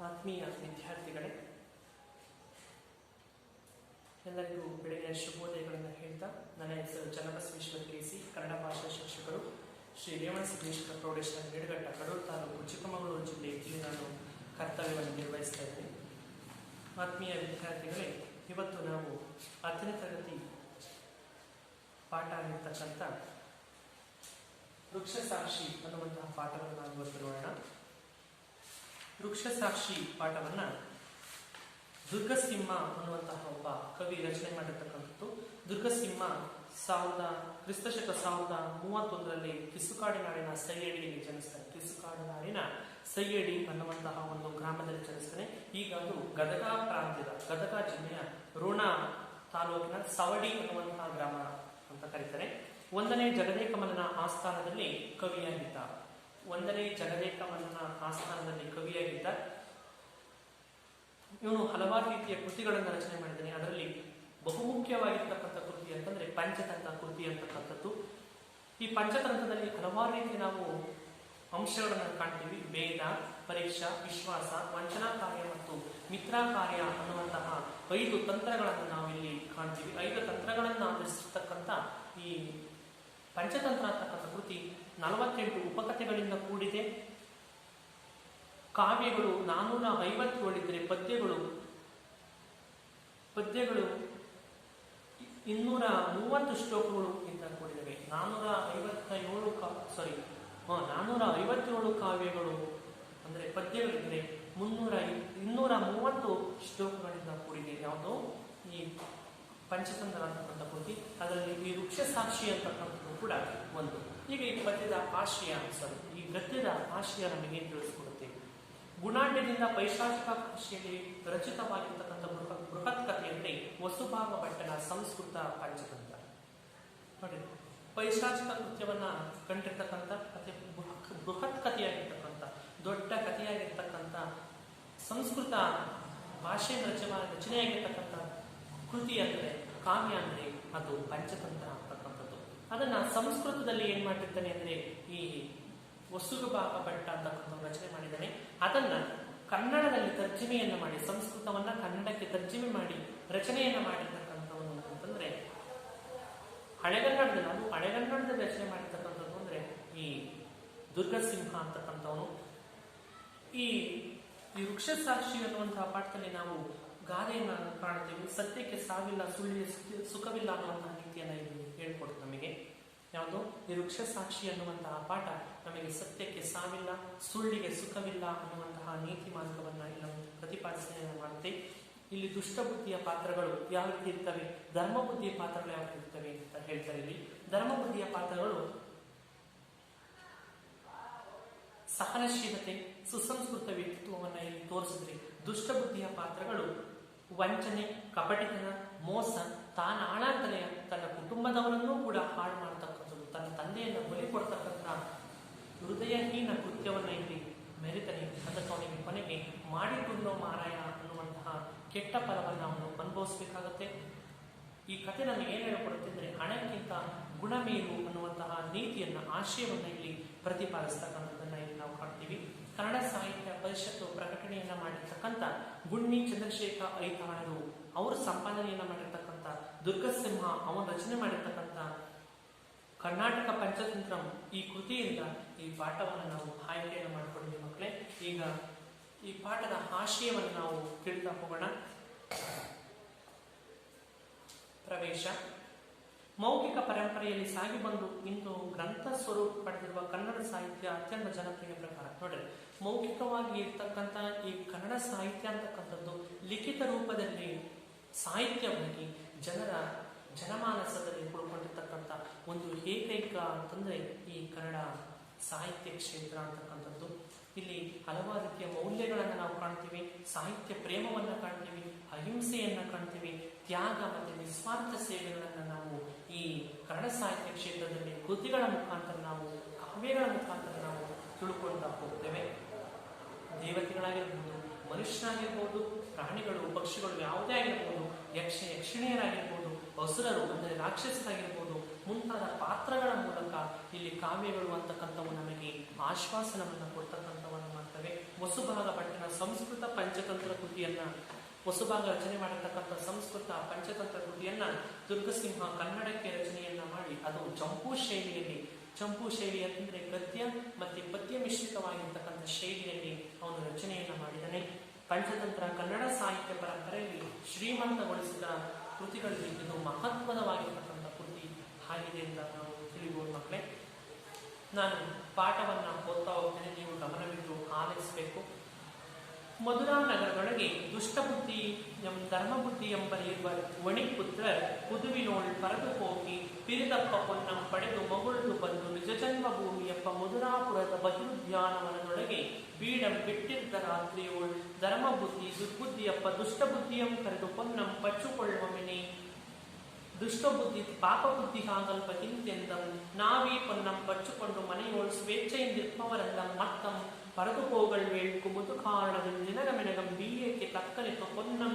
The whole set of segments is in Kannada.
ಆತ್ಮೀಯ ವಿದ್ಯಾರ್ಥಿಗಳೇ, ಎಲ್ಲರಿಗೂ ಬೆಳಗಿನ ಶುಭೋದಯಗಳನ್ನು ಹೇಳ್ತಾ, ನನ್ನ ಹೆಸರು ಚನ್ನಬಸವೇಶ್ವರ ಕೆಸಿ, ಕನ್ನಡ ಭಾಷಾ ಶಿಕ್ಷಕರು, ಶ್ರೀ ರೇವಣಸಿದ್ದೇಶ್ವರ ಪ್ರೌಢಶಾಲೆ ನಿಡಘಟ್ಟ, ಕಡೂರು ತಾಲೂಕು, ಚಿಕ್ಕಮಗಳೂರು ಜಿಲ್ಲೆ. ಇಲ್ಲಿ ನಾನು ಕರ್ತವ್ಯವನ್ನು ನಿರ್ವಹಿಸ್ತಾ ಇದ್ದೇನೆ. ಆತ್ಮೀಯ ವಿದ್ಯಾರ್ಥಿಗಳೇ, ಇವತ್ತು ನಾವು 10ನೇ ತರಗತಿ ಪಾಠ ಆಗಿರ್ತಕ್ಕಂಥ ವೃಕ್ಷಸಾಕ್ಷಿ ಅನ್ನುವಂತಹ ಪಾಠವನ್ನು ನಾವು ಇವತ್ತು ನೋಡೋಣ. ವೃಕ್ಷಸಾಕ್ಷಿ ಪಾಠವನ್ನ ದುರ್ಗಸಿಂಹ ಅನ್ನುವಂತಹ ಒಬ್ಬ ಕವಿ ರಚನೆ ಮಾಡಿರ್ತಕ್ಕಂಥದ್ದು. ದುರ್ಗಸಿಂಹ ಕ್ರಿಸ್ತಶಕ 1031ರಲ್ಲಿ ಕಿಸುಕಾಡಿನಾಡಿನ ಸೈಯಡಿಯಲ್ಲಿ ಜನಿಸ್ತಾನೆ. ಕಿಸುಕಾಡಿನಾಡಿನ ಸೈಯಡಿ ಅನ್ನುವಂತಹ ಒಂದು ಗ್ರಾಮದಲ್ಲಿ ಜನಿಸ್ತಾನೆ. ಈಗ ಅದು ಗದಗ ಪ್ರಾಂತ್ಯದ, ಗದಗ ಜಿಲ್ಲೆಯ ರೋಣ ತಾಲೂಕಿನ ಸವಡಿ ಅನ್ನುವಂತಹ ಗ್ರಾಮ ಅಂತ ಕರೀತಾರೆ. 1ನೇ ಜಗದೇಕಮಲ್ಲನ ಆಸ್ಥಾನದಲ್ಲಿ ಕವಿಯಾಗಿದ್ದ. 1ನೇ ಜಗದೇಕಮಲ್ಲನ ಆಸ್ಥಾನದಲ್ಲಿ ಕವಿಯಾಗಿದ್ದ ಇವನು ಹಲವಾರು ರೀತಿಯ ಕೃತಿಗಳನ್ನು ರಚನೆ ಮಾಡಿದ್ದಾನೆ. ಅದರಲ್ಲಿ ಬಹುಮುಖ್ಯವಾಗಿರ್ತಕ್ಕಂಥ ಕೃತಿ ಅಂತಂದ್ರೆ ಪಂಚತಂತ್ರ ಕೃತಿ ಅಂತಕ್ಕಂಥದ್ದು. ಈ ಪಂಚತಂತ್ರದಲ್ಲಿ ಹಲವಾರು ರೀತಿಯ ನಾವು ಅಂಶಗಳನ್ನು ಕಾಣ್ತೀವಿ. ವೇದ, ಪರೀಕ್ಷಾ, ವಿಶ್ವಾಸ, ವಂಚನಾ ಕಾರ್ಯ ಮತ್ತು ಮಿತ್ರಾ ಕಾರ್ಯ ಅನ್ನುವಂತಹ 5 ತಂತ್ರಗಳನ್ನು ನಾವು ಇಲ್ಲಿ ಕಾಣ್ತೀವಿ. 5 ತಂತ್ರಗಳನ್ನು ಆಧರಿಸಿರ್ತಕ್ಕಂಥ ಈ ಪಂಚತಂತ್ರ ಅಂತಕ್ಕಂಥ ಕೃತಿ 48 ಉಪಕಥೆಗಳಿಂದ ಕೂಡಿದೆ. ಕಾವ್ಯಗಳು 457 ಇದ್ದರೆ ಪದ್ಯಗಳು 230 ಶ್ಲೋಕಗಳು ಇಂದ ಕೂಡಿದವೆ. 457 ಕಾವ್ಯಗಳು ಅಂದ್ರೆ ಪದ್ಯಗಳಿದ್ರೆ 230 ಶ್ಲೋಕಗಳಿಂದ ಕೂಡಿದೆ. ಯಾವುದೋ ಈ ಪಂಚತಂತ್ರ ಅಂತಕ್ಕಂಥ ಕೃತಿ. ಅದರಲ್ಲಿ ಈ ವೃಕ್ಷಸಾಕ್ಷಿ ಅಂತಕ್ಕಂಥದ್ದು ಕೂಡ ಒಂದು. ಈಗ ಈ ಗದ್ಯದ ಆಶಯ ನಮಗೆ ತಿಳಿಸಿಕೊಡುತ್ತೆ. ಗುಣಾಢ್ಯದಿಂದ ಪೈಶಾಚಿಕ ಭಾಷೆಯಲ್ಲಿ ರಚಿತವಾಗಿರ್ತಕ್ಕಂಥ ಬೃಹತ್ ಕಥೆಯಲ್ಲಿ ವಸುಭಾಗ ಭಟ್ಟನ ಸಂಸ್ಕೃತ ಪಂಚತಂತ್ರ ನೋಡಿ. ಪೈಶಾಚಿಕ ಕೃತ್ಯವನ್ನ ಕಂಡಿರ್ತಕ್ಕಂಥ ಕಥೆ, ಬೃಹತ್ ಕಥೆಯಾಗಿರ್ತಕ್ಕಂಥ, ದೊಡ್ಡ ಕಥೆಯಾಗಿರ್ತಕ್ಕಂಥ ಸಂಸ್ಕೃತ ಭಾಷೆ ರಚನೆಯಾಗಿರ್ತಕ್ಕಂಥ ಕೃತಿ ಅಂದರೆ, ಕಾವ್ಯ ಅಂದರೆ ಅದು ಪಂಚತಂತ್ರ ಅಂತಕ್ಕಂಥದ್ದು. ಅದನ್ನ ಸಂಸ್ಕೃತದಲ್ಲಿ ಏನ್ ಮಾಡಿರ್ತಾನೆ ಅಂದ್ರೆ ಈ ವಸುಭಾಗ ಭಟ್ಟ ಅಂತಕ್ಕಂಥ ರಚನೆ ಮಾಡಿದ್ದಾನೆ. ಅದನ್ನ ಕನ್ನಡದಲ್ಲಿ ತರ್ಜಮೆಯನ್ನ ಮಾಡಿ, ಸಂಸ್ಕೃತವನ್ನ ಕನ್ನಡಕ್ಕೆ ತರ್ಜಮೆ ಮಾಡಿ ರಚನೆಯನ್ನ ಮಾಡಿರ್ತಕ್ಕಂಥವನು ಅಂತಂದ್ರೆ ಹಳೆಗನ್ನಡದಲ್ಲಿ ರಚನೆ ಮಾಡಿರ್ತಕ್ಕಂಥದ್ದು ಅಂದ್ರೆ ಈ ದುರ್ಗಸಿಂಹ ಅಂತಕ್ಕಂಥವನು. ಈ ವೃಕ್ಷಸಾಕ್ಷಿ ಅನ್ನುವಂತಹ ಪಾಠದಲ್ಲಿ ನಾವು ಗಾದೆಯನ್ನು ಕಾಣ್ತೀವಿ. ಸತ್ಯಕ್ಕೆ ಸಾವಿಲ್ಲ, ಸುಳ್ಳಿಗೆ ಸುಖವಿಲ್ಲ ಅನ್ನುವಂತಹ ನೀತಿಯನ್ನ ಇಲ್ಲಿ ಹೇಳ್ಕೊಡುತ್ತೆ ನಮಗೆ. ಯಾವುದು ಈ ವೃಕ್ಷಸಾಕ್ಷಿ ಅನ್ನುವಂತಹ ಪಾಠ ನಮಗೆ ಸತ್ಯಕ್ಕೆ ಸಾವಿಲ್ಲ, ಸುಳ್ಳಿಗೆ ಸುಖವಿಲ್ಲ ಅನ್ನುವಂತಹ ನೀತಿ ಮಾರ್ಗವನ್ನ ಇಲ್ಲಿ ಪ್ರತಿಪಾದನೆ ಮಾಡುತ್ತೆ. ಇಲ್ಲಿ ದುಷ್ಟಬುದ್ಧಿಯ ಪಾತ್ರಗಳು ಯಾವ ರೀತಿ ಇರ್ತವೆ, ಧರ್ಮಬುದ್ಧಿಯ ಪಾತ್ರಗಳು ಯಾವ ರೀತಿ ಇರ್ತವೆ ಅಂತ ಹೇಳ್ತಾರೆ. ಇಲ್ಲಿ ಧರ್ಮಬುದ್ಧಿಯ ಪಾತ್ರಗಳು ಸಹನಶೀಲತೆ, ಸುಸಂಸ್ಕೃತ ವ್ಯಕ್ತಿತ್ವವನ್ನ ಇಲ್ಲಿ ತೋರಿಸಿದ್ರೆ, ದುಷ್ಟಬುದ್ಧಿಯ ಪಾತ್ರಗಳು ವಂಚನೆ, ಕಪಟಿತನ, ಮೋಸ, ತಾನು ಹಾಳಾಗ್ತಾನೆ ತನ್ನ ಕುಟುಂಬದವರನ್ನೂ ಕೂಡ ಹಾಳು ಮಾಡತಕ್ಕಂಥದ್ದು, ತನ್ನ ತಂದೆಯನ್ನು ಬಲಿ ಕೊಡ್ತಕ್ಕಂಥ ಹೃದಯಹೀನ ಕೃತ್ಯವನ್ನ ಇಲ್ಲಿ ಮೆರಿತಾನೆ. ಅದಕ್ಕೆ ಅವನಿಗೆ ಕೊನೆಗೆ ಮಾಡಿಕೊಳ್ಳೋ ಮಾರಾಯ ಅನ್ನುವಂತಹ ಕೆಟ್ಟ ಫಲವನ್ನು ಅವನು ಅನುಭವಿಸಬೇಕಾಗತ್ತೆ. ಈ ಕಥೆ ನಮಗೆ ಏನು ಹೇಳಿಕೊಡುತ್ತೆ ಅಂದ್ರೆ, ಹಣಕ್ಕಿಂತ ಗುಣಮೇಲು ಅನ್ನುವಂತಹ ನೀತಿಯನ್ನ, ಆಶಯವನ್ನ ಇಲ್ಲಿ ಪ್ರತಿಪಾದಿಸ್ತಕ್ಕಂಥದ್ದನ್ನ ಇಲ್ಲಿ ನಾವು ಕಾಣ್ತೀವಿ. ಕನ್ನಡ ಸಾಹಿತ್ಯ ಪರಿಷತ್ತು ಪ್ರಕಟಣೆಯನ್ನ ಮಾಡಿರ್ತಕ್ಕಂಥ ಗುಣ್ಣಿ ಚಂದ್ರಶೇಖರ್ ಐತಾಳರು ಅವರು ಸಂಪಾದನೆಯನ್ನ ಮಾಡಿರ್ತಕ್ಕಂಥ ದುರ್ಗಸಿಂಹ ಅವನು ರಚನೆ ಮಾಡಿರ್ತಕ್ಕಂಥ ಕರ್ನಾಟಕ ಪಂಚತಂತ್ರ ಈ ಕೃತಿಯಿಂದ ಈ ಪಾಠವನ್ನು ನಾವು ಆಯ್ಕೆಯನ್ನು ಮಾಡಿಕೊಂಡಿದ್ದೀವಿ ಮಕ್ಕಳೇ. ಈಗ ಈ ಪಾಠದ ಆಶಯವನ್ನು ನಾವು ತಿಳಿತಾ ಹೋಗೋಣ. ಪ್ರವೇಶ. ಮೌಖಿಕ ಪರಂಪರೆಯಲ್ಲಿ ಸಾಗಿ ಬಂದು ಇಂದು ಗ್ರಂಥ ಸ್ವರೂಪ ಪಡೆದಿರುವ ಕನ್ನಡ ಸಾಹಿತ್ಯ ಅತ್ಯಂತ ಜನಪ್ರಿಯ ಪ್ರಕಾರ. ನೋಡ್ರಿ, ಮೌಖಿಕವಾಗಿ ಇರ್ತಕ್ಕಂಥ ಈ ಕನ್ನಡ ಸಾಹಿತ್ಯ ಅಂತಕ್ಕಂಥದ್ದು ಲಿಖಿತ ರೂಪದಲ್ಲಿ ಸಾಹಿತ್ಯವಾಗಿ ಜನಮಾನಸದಲ್ಲಿ ಉಳ್ಕೊಂಡಿರ್ತಕ್ಕಂಥ ಒಂದು ಏಕೈಕ ಅಂತಂದ್ರೆ ಈ ಕನ್ನಡ ಸಾಹಿತ್ಯ ಕ್ಷೇತ್ರ ಅಂತಕ್ಕಂಥದ್ದು. ಇಲ್ಲಿ ಹಲವಾರು ರೀತಿಯ ಮೌಲ್ಯಗಳನ್ನು ನಾವು ಕಾಣ್ತೀವಿ, ಸಾಹಿತ್ಯ ಪ್ರೇಮವನ್ನ ಕಾಣ್ತೀವಿ, ಅಹಿಂಸೆಯನ್ನ ಕಾಣ್ತೀವಿ, ತ್ಯಾಗ ಮತ್ತು ನಿಸ್ವಾರ್ಥ ಸೇವೆಗಳನ್ನು ನಾವು ಈ ಕನ್ನಡ ಸಾಹಿತ್ಯ ಕ್ಷೇತ್ರದಲ್ಲಿ ಕೃತಿಗಳ ಮುಖಾಂತರ, ನಾವು ಕಾವ್ಯಗಳ ಮುಖಾಂತರ ನಾವು ತಿಳ್ಕೊಳ್ತಾ ಹೋಗ್ತೇವೆ. ದೇವತೆಗಳಾಗಿರ್ಬೋದು, ಮನುಷ್ಯರಾಗಿರ್ಬೋದು, ಪ್ರಾಣಿಗಳು, ಪಕ್ಷಿಗಳು ಯಾವುದೇ ಆಗಿರ್ಬೋದು, ಯಕ್ಷಿಣಿಯರಾಗಿರ್ಬೋದು, ಅಸುರರು ಅಂದರೆ ರಾಕ್ಷಸರಾಗಿರ್ಬೋದು, ಮುಂತಾದ ಪಾತ್ರಗಳ ಮೂಲಕ ಇಲ್ಲಿ ಕಾವ್ಯಗಳು ಅಂತಕ್ಕಂಥವು ನಮಗೆ ಆಶ್ವಾಸನವನ್ನು ಕೊಡ್ತಕ್ಕಂಥವನ್ನು ಮಾಡ್ತವೆ. ವಸುಭಾಗ ಭಟ್ಟನ ಸಂಸ್ಕೃತ ಪಂಚತಂತ್ರ ಕೃತಿಯನ್ನ, ವಸುಭಾಗ ರಚನೆ ಮಾಡಿರ್ತಕ್ಕಂಥ ಸಂಸ್ಕೃತ ಪಂಚತಂತ್ರ ಕೃತಿಯನ್ನ ದುರ್ಗಸಿಂಹ ಕನ್ನಡಕ್ಕೆ ರಚನೆಯನ್ನ ಮಾಡಿ ಅದು ಚಂಪೂ ಶೈಲಿಯಲ್ಲಿ, ಚಂಪೂ ಶೈಲಿ ಅಂತಂದ್ರೆ ಗದ್ಯ ಮತ್ತೆ ಪದ್ಯ ಮಿಶ್ರಿತವಾಗಿರ್ತಕ್ಕಂಥ ಶೈಲಿಯಲ್ಲಿ ಅವನು ರಚನೆಯನ್ನ ಮಾಡಿದ್ದಾನೆ. ಪಂಚತಂತ್ರ ಕನ್ನಡ ಸಾಹಿತ್ಯ ಪರಂಪರೆಯಲ್ಲಿ ಶ್ರೀಮಂತಗೊಳಿಸಿದ ಕೃತಿಗಳಲ್ಲಿ ಇದು ಮಹತ್ವದವಾಗಿರ್ತಕ್ಕಂಥ ಕೃತಿ ಆಗಿದೆ ಅಂತ ನಾವು ತಿಳಿಬಹುದು ಮಕ್ಕಳೇ. ನಾನು ಪಾಠವನ್ನ ಓದ್ತಾ ಹೋಗ್ತೇನೆ, ನೀವು ಗಮನವಿಟ್ಟು ಆಲಿಸಬೇಕು. ಮಧುರಾ ನಗರದೊಳಗೆ ದುಷ್ಟಬುದ್ಧಿ ಧರ್ಮಬುದ್ಧಿ ಎಂಬ ವಣಿಪುತ್ರರ್ ಪುದುವಿನೋಳ್ ಪರದು ಹೋಗಿ ಪಿರಿದಪ್ಪ ಪೊನ್ನಂ ಪಡೆದು ಮಗುಳ್ದು ಬಂದು ನಿಜ ಜನ್ಮಭೂಮಿ ಎಂಬ ಮಧುರಾಪುರದ ಬಹಿರುದ್ಯಾನವನದೊಳಗೆ ಬೀಡಂ ಬಿಟ್ಟಿದ್ದ ರಾತ್ರಿಯೋಳ್ ಧರ್ಮಬುದ್ಧಿ ದುರ್ಬುದ್ಧಿಯಪ್ಪ ದುಷ್ಟಬುದ್ಧಿಯಂ ಕರೆದು ಪೊನ್ನಂ ಪಚ್ಚುಕೊಳ್ಳುವ ಮೆನೆ ದುಷ್ಟಬುದ್ಧಿ ಪಾಪಬುದ್ಧಿ ಆಗಲ್ಪ ಹಿಂತೆಂದಂ ನಾವೀ ಪೊನ್ನಂ ಪಚ್ಚುಕೊಂಡು ಮನೆಯೋಳ್ ಸ್ವೇಚ್ಛೆಯಿಂದಿರ್ಪವರೆಲ್ಲ ಮತ್ತಂ ಪರದು ಹೋಗಳ್ ವೇಳ್ಕು ಮುದು ಕಾರಣದ ನಿನಗಮೆನಗಂ ಬೀಯಕ್ಕೆ ತಕ್ಕನಿತ್ತು ಪೊನ್ನಂ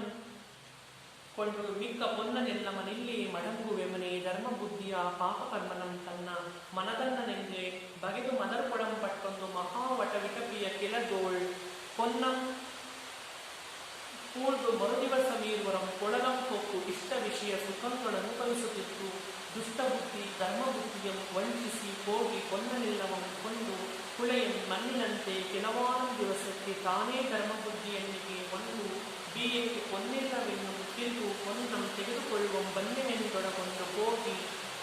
ಕೊಂಡು ಮಿಕ್ಕ ಪೊನ್ನನೆಲ್ಲ ಮನೆಯಲ್ಲಿ ಮಡಂಗುವೆಮನೆ ಧರ್ಮಬುದ್ಧಿಯ ಪಾಪಕರ್ಮನಂ ತನ್ನ ಮನದನ್ನನೆಂದೇ ಬಗೆದು ಮದರ್ಪೊಡಂ ಪಟ್ಟೊಂದು ಮಹಾವಟ ವಿಟಪಿಯ ಕೆಳಗೋಳ್ ಪೊನ್ನಂ ಕೂರ್ದು ಮರುದಿವಸ ಮೀರುವರಂ ಕೊಳಗಂ ಕೊಕ್ಕು ಇಷ್ಟ ವಿಷಯ ಸುಖಗಳನ್ನು ಅನುಭವಿಸುತ್ತಿತ್ತು. ದುಷ್ಟಬುದ್ಧಿ ಧರ್ಮಬುದ್ಧಿಯಂ ವಂಚಿಸಿ ಹೋಗಿ ಪೊನ್ನನೆಲ್ಲವಂ ಕೊಂಡು ಕುಳೆಯಂ ಮಣ್ಣಿನಂತೆ ಕೆಲವಾರು ದಿವಸಕ್ಕೆ ತಾನೇ ಧರ್ಮಬುದ್ಧಿಯನ್ನಿಗೆ ಒಂದು ಬೀಯಕ್ಕೆ ಪೊನ್ನೆಲ್ಲವೆನ್ನು ತಿರುಗು ಪೊನ್ನಂ ತೆಗೆದುಕೊಳ್ಳುವ ಬನ್ನೆನೆಂದೊಡಗೊಂಡು ಹೋಗಿ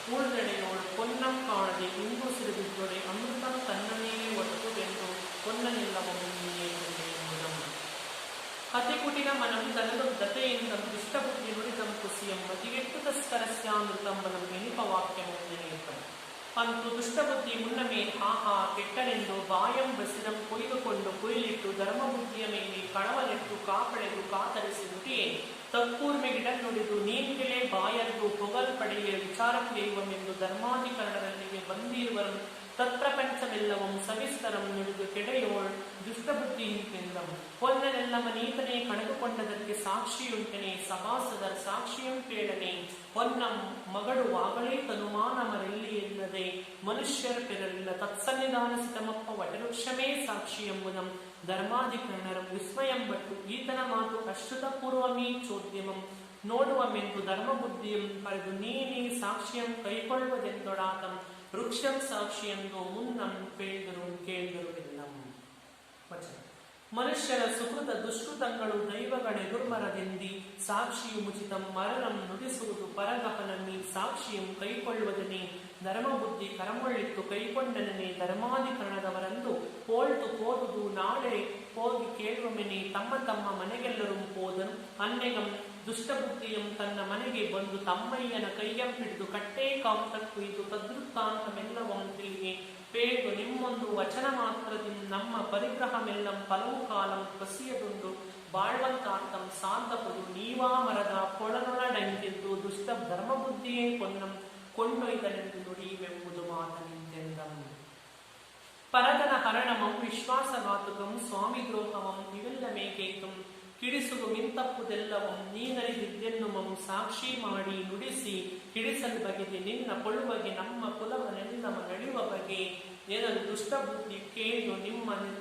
ಕೂಳ್ದೆಡೆಯೋಳು ಪೊನ್ನಂ ಕಾಣದೆ ಇಂಗು ಸಿರಿದಿದ್ದೊಡೆ ಅಮೃತಂ ತನ್ನನೇ ಒಟ್ಟುದೆಂದು ಪೊನ್ನನೆಲ್ಲವಂ ನೀನೇ ಅತಿ ಕುಟಿಲ ಮನಂ ತನದು ದತೆಯಿಂದಂ ದುಷ್ಟಬುದ್ಧಿ ನುಡಿದಂ ಕುಸಿಯಂ ಮತಿಗೆಟ್ಟು ತಸ್ಕರಸ್ಯಾಮೃತಂಬಲಂ ಎನಿಪ ವಾಕ್ಯಮುಂದೆನೇತಂ ಅಂತೂ ದುಷ್ಟಬುದ್ಧಿ ಮುನ್ನಮೇ ಹಾಹಾ ಕೆಟ್ಟನೆಂದು ಬಾಯಂ ಬಸಿರಂ ಕೊಯ್ದುಕೊಂಡು ಕುಯ್ಲಿಟ್ಟು ಧರ್ಮಬುದ್ಧಿಯ ಮೇಲೆ ಕಳವನೆಟ್ಟು ಕಾಪಳೆದು ಕಾತರಿಸಿ ನುಡಿಯೇ ತಕ್ಕೂರ್ಮೆಗಿಡನ್ ನುಡಿದು ನೀನ್ಗೆಲೆ ಬಾಯರ್ದು ಪೊಗಲ್ಪಡೆಯ ವಿಚಾರಕ್ಲೇವಮೆಂದು ಧರ್ಮಾಧಿಕರಣದಲ್ಲಿಗೆ ಬಂದಿರುವರಂ ತತ್ಪ್ರಪಂಚವೆಲ್ಲವಂ ಸವಿಸ್ತರಂ ನುಡಿದು ಕೆಡೆಯೋಳ್ ದುಷ್ಟಬುದ್ಧಿ ಹಿಂತೆಂದಂ ಪೊನ್ನನೆಲ್ಲ ಮನೀತನೇ ಕಳೆದುಕೊಂಡದಕ್ಕೆ ಸಾಕ್ಷಿಯುಂಟನೆ ಸಭಾಸದರ್ ಸಾಕ್ಷಿಯಂ ಕೇಳನೆ ಪೊನ್ನಂ ಮಗಳು ವಾಗಳೇ ತನುಮಾನ ಮರೆಲ್ಲಿ ಎನ್ನದೆ ಮನುಷ್ಯರ ಪೆರಲಿಲ್ಲ ತತ್ಸನ್ನಿಧಾನಸಿತಮಪ್ಪ ವಟವೃಕ್ಷಮೇ ಸಾಕ್ಷಿ ಎಂಬುದಂ ಧರ್ಮಾಧಿಕರಣರಂ ವಿಸ್ಮಯಂ ಬಟ್ಟು ಈತನ ಮಾತು ಅಶ್ರುತ ಪೂರ್ವಮೀ ಚೋದ್ಯಮಂ ನೋಡುವಮೆಂದು ಧರ್ಮಬುದ್ಧಿಯಂ ಪಡೆದು ನೀನೇ ಸಾಕ್ಷಿಯಂ ಕೈಕೊಳ್ಳುವುದೆಂದೊಡಾತಂ ವೃಕ್ಷಂ ಸಾಕ್ಷಿಯೆಂದು ಮುನ್ನಂ ಕೇಳಿದರು ಎಲ್ಲಂ. ಮನುಷ್ಯರ ಸುಕೃತ ದುಷ್ಕೃತಗಳು ದೈವಗಳೆದುರ್ಮರದೆಂದಿ ಸಾಕ್ಷಿಯು ಮುಚಿತಂ ಮರಣಂ ನುಡಿಸುವುದು ಪರಗಹನಮಿ ಸಾಕ್ಷಿಯಂ ಕೈಕೊಳ್ಳುವುದನೇ ಧರ್ಮಬುದ್ಧಿ ಕರಮೊಳ್ಳಿತ್ತು ಕೈಕೊಂಡನೇ ಧರ್ಮಾಧಿಕರಣದವರಂದು ಪೋಳ್ತು ಪೋದುದು ನಾಳೆ ಹೋಗಿ ಕೇಳುವಮೆನೆ ತಮ್ಮ ತಮ್ಮ ಮನೆಗೆಲ್ಲರೂ ಹೋದನು ಅನ್ನೆಗಂ ದುಷ್ಟಬುದ್ಧಿಯಂ ತನ್ನ ಮನೆಗೆ ಬಂದು ತಮ್ಮಯ್ಯನ ಕೈಯಂ ಹಿಡಿದು ಕಟ್ಟೇ ಕಾಂತಕ್ಕುಯ್ದು ತದೃತ್ತಾಂತಮೆಲ್ಲವಂ ತಿಳಿಗೆ ಪೇಳು ನಿಮ್ಮೊಂದು ವಚನ ಮಾತ್ರದಿ ನಮ್ಮ ಪರಿಗ್ರಹಮೆಲ್ಲಂ ಫಲವು ಕಾಲಂ ಕಸಿಯದುಂಡು ಬಾಳ್ವಂತಾರ್ಥಂ ಸಾಧಪದು ನೀವಾ ಮರದ ಕೊಳನೊಳಡಂಗಿದ್ದು ದುಷ್ಟ ಧರ್ಮಬುದ್ಧಿಯೇ ಪೊನ್ನಂ ಕೊಂಡೊಯ್ದನೆಂದು ನುಡಿಯುವೆಂಬುದು ಮಾತನಿಂದೆಂದಂ. ಪರದನ ಹರಣಮಂ ವಿಶ್ವಾಸಘಾತುಕಂ ಸ್ವಾಮಿ ದ್ರೋಹವಂ ಇವೆಲ್ಲ ಮೇಕೈತುಂ ಕಿಡಿಸುವುದು ಮಿಂತಪ್ಪುದೆಲ್ಲವಂ ನೀನರಿದಿದ್ದೆನ್ನುಮಂ ಸಾಕ್ಷಿ ಮಾಡಿ ನುಡಿಸಿ ಹಿಡಿಸಲು ಬಗೆದೆ ನಿನ್ನ ಕೊಳುವಗೆ ನಮ್ಮ ಕುಲವನೆಲ್ಲ ನಡೆಯುವ ಬಗೆ ಏನದು ದುಷ್ಟಬುದ್ಧಿ ಕೇಳು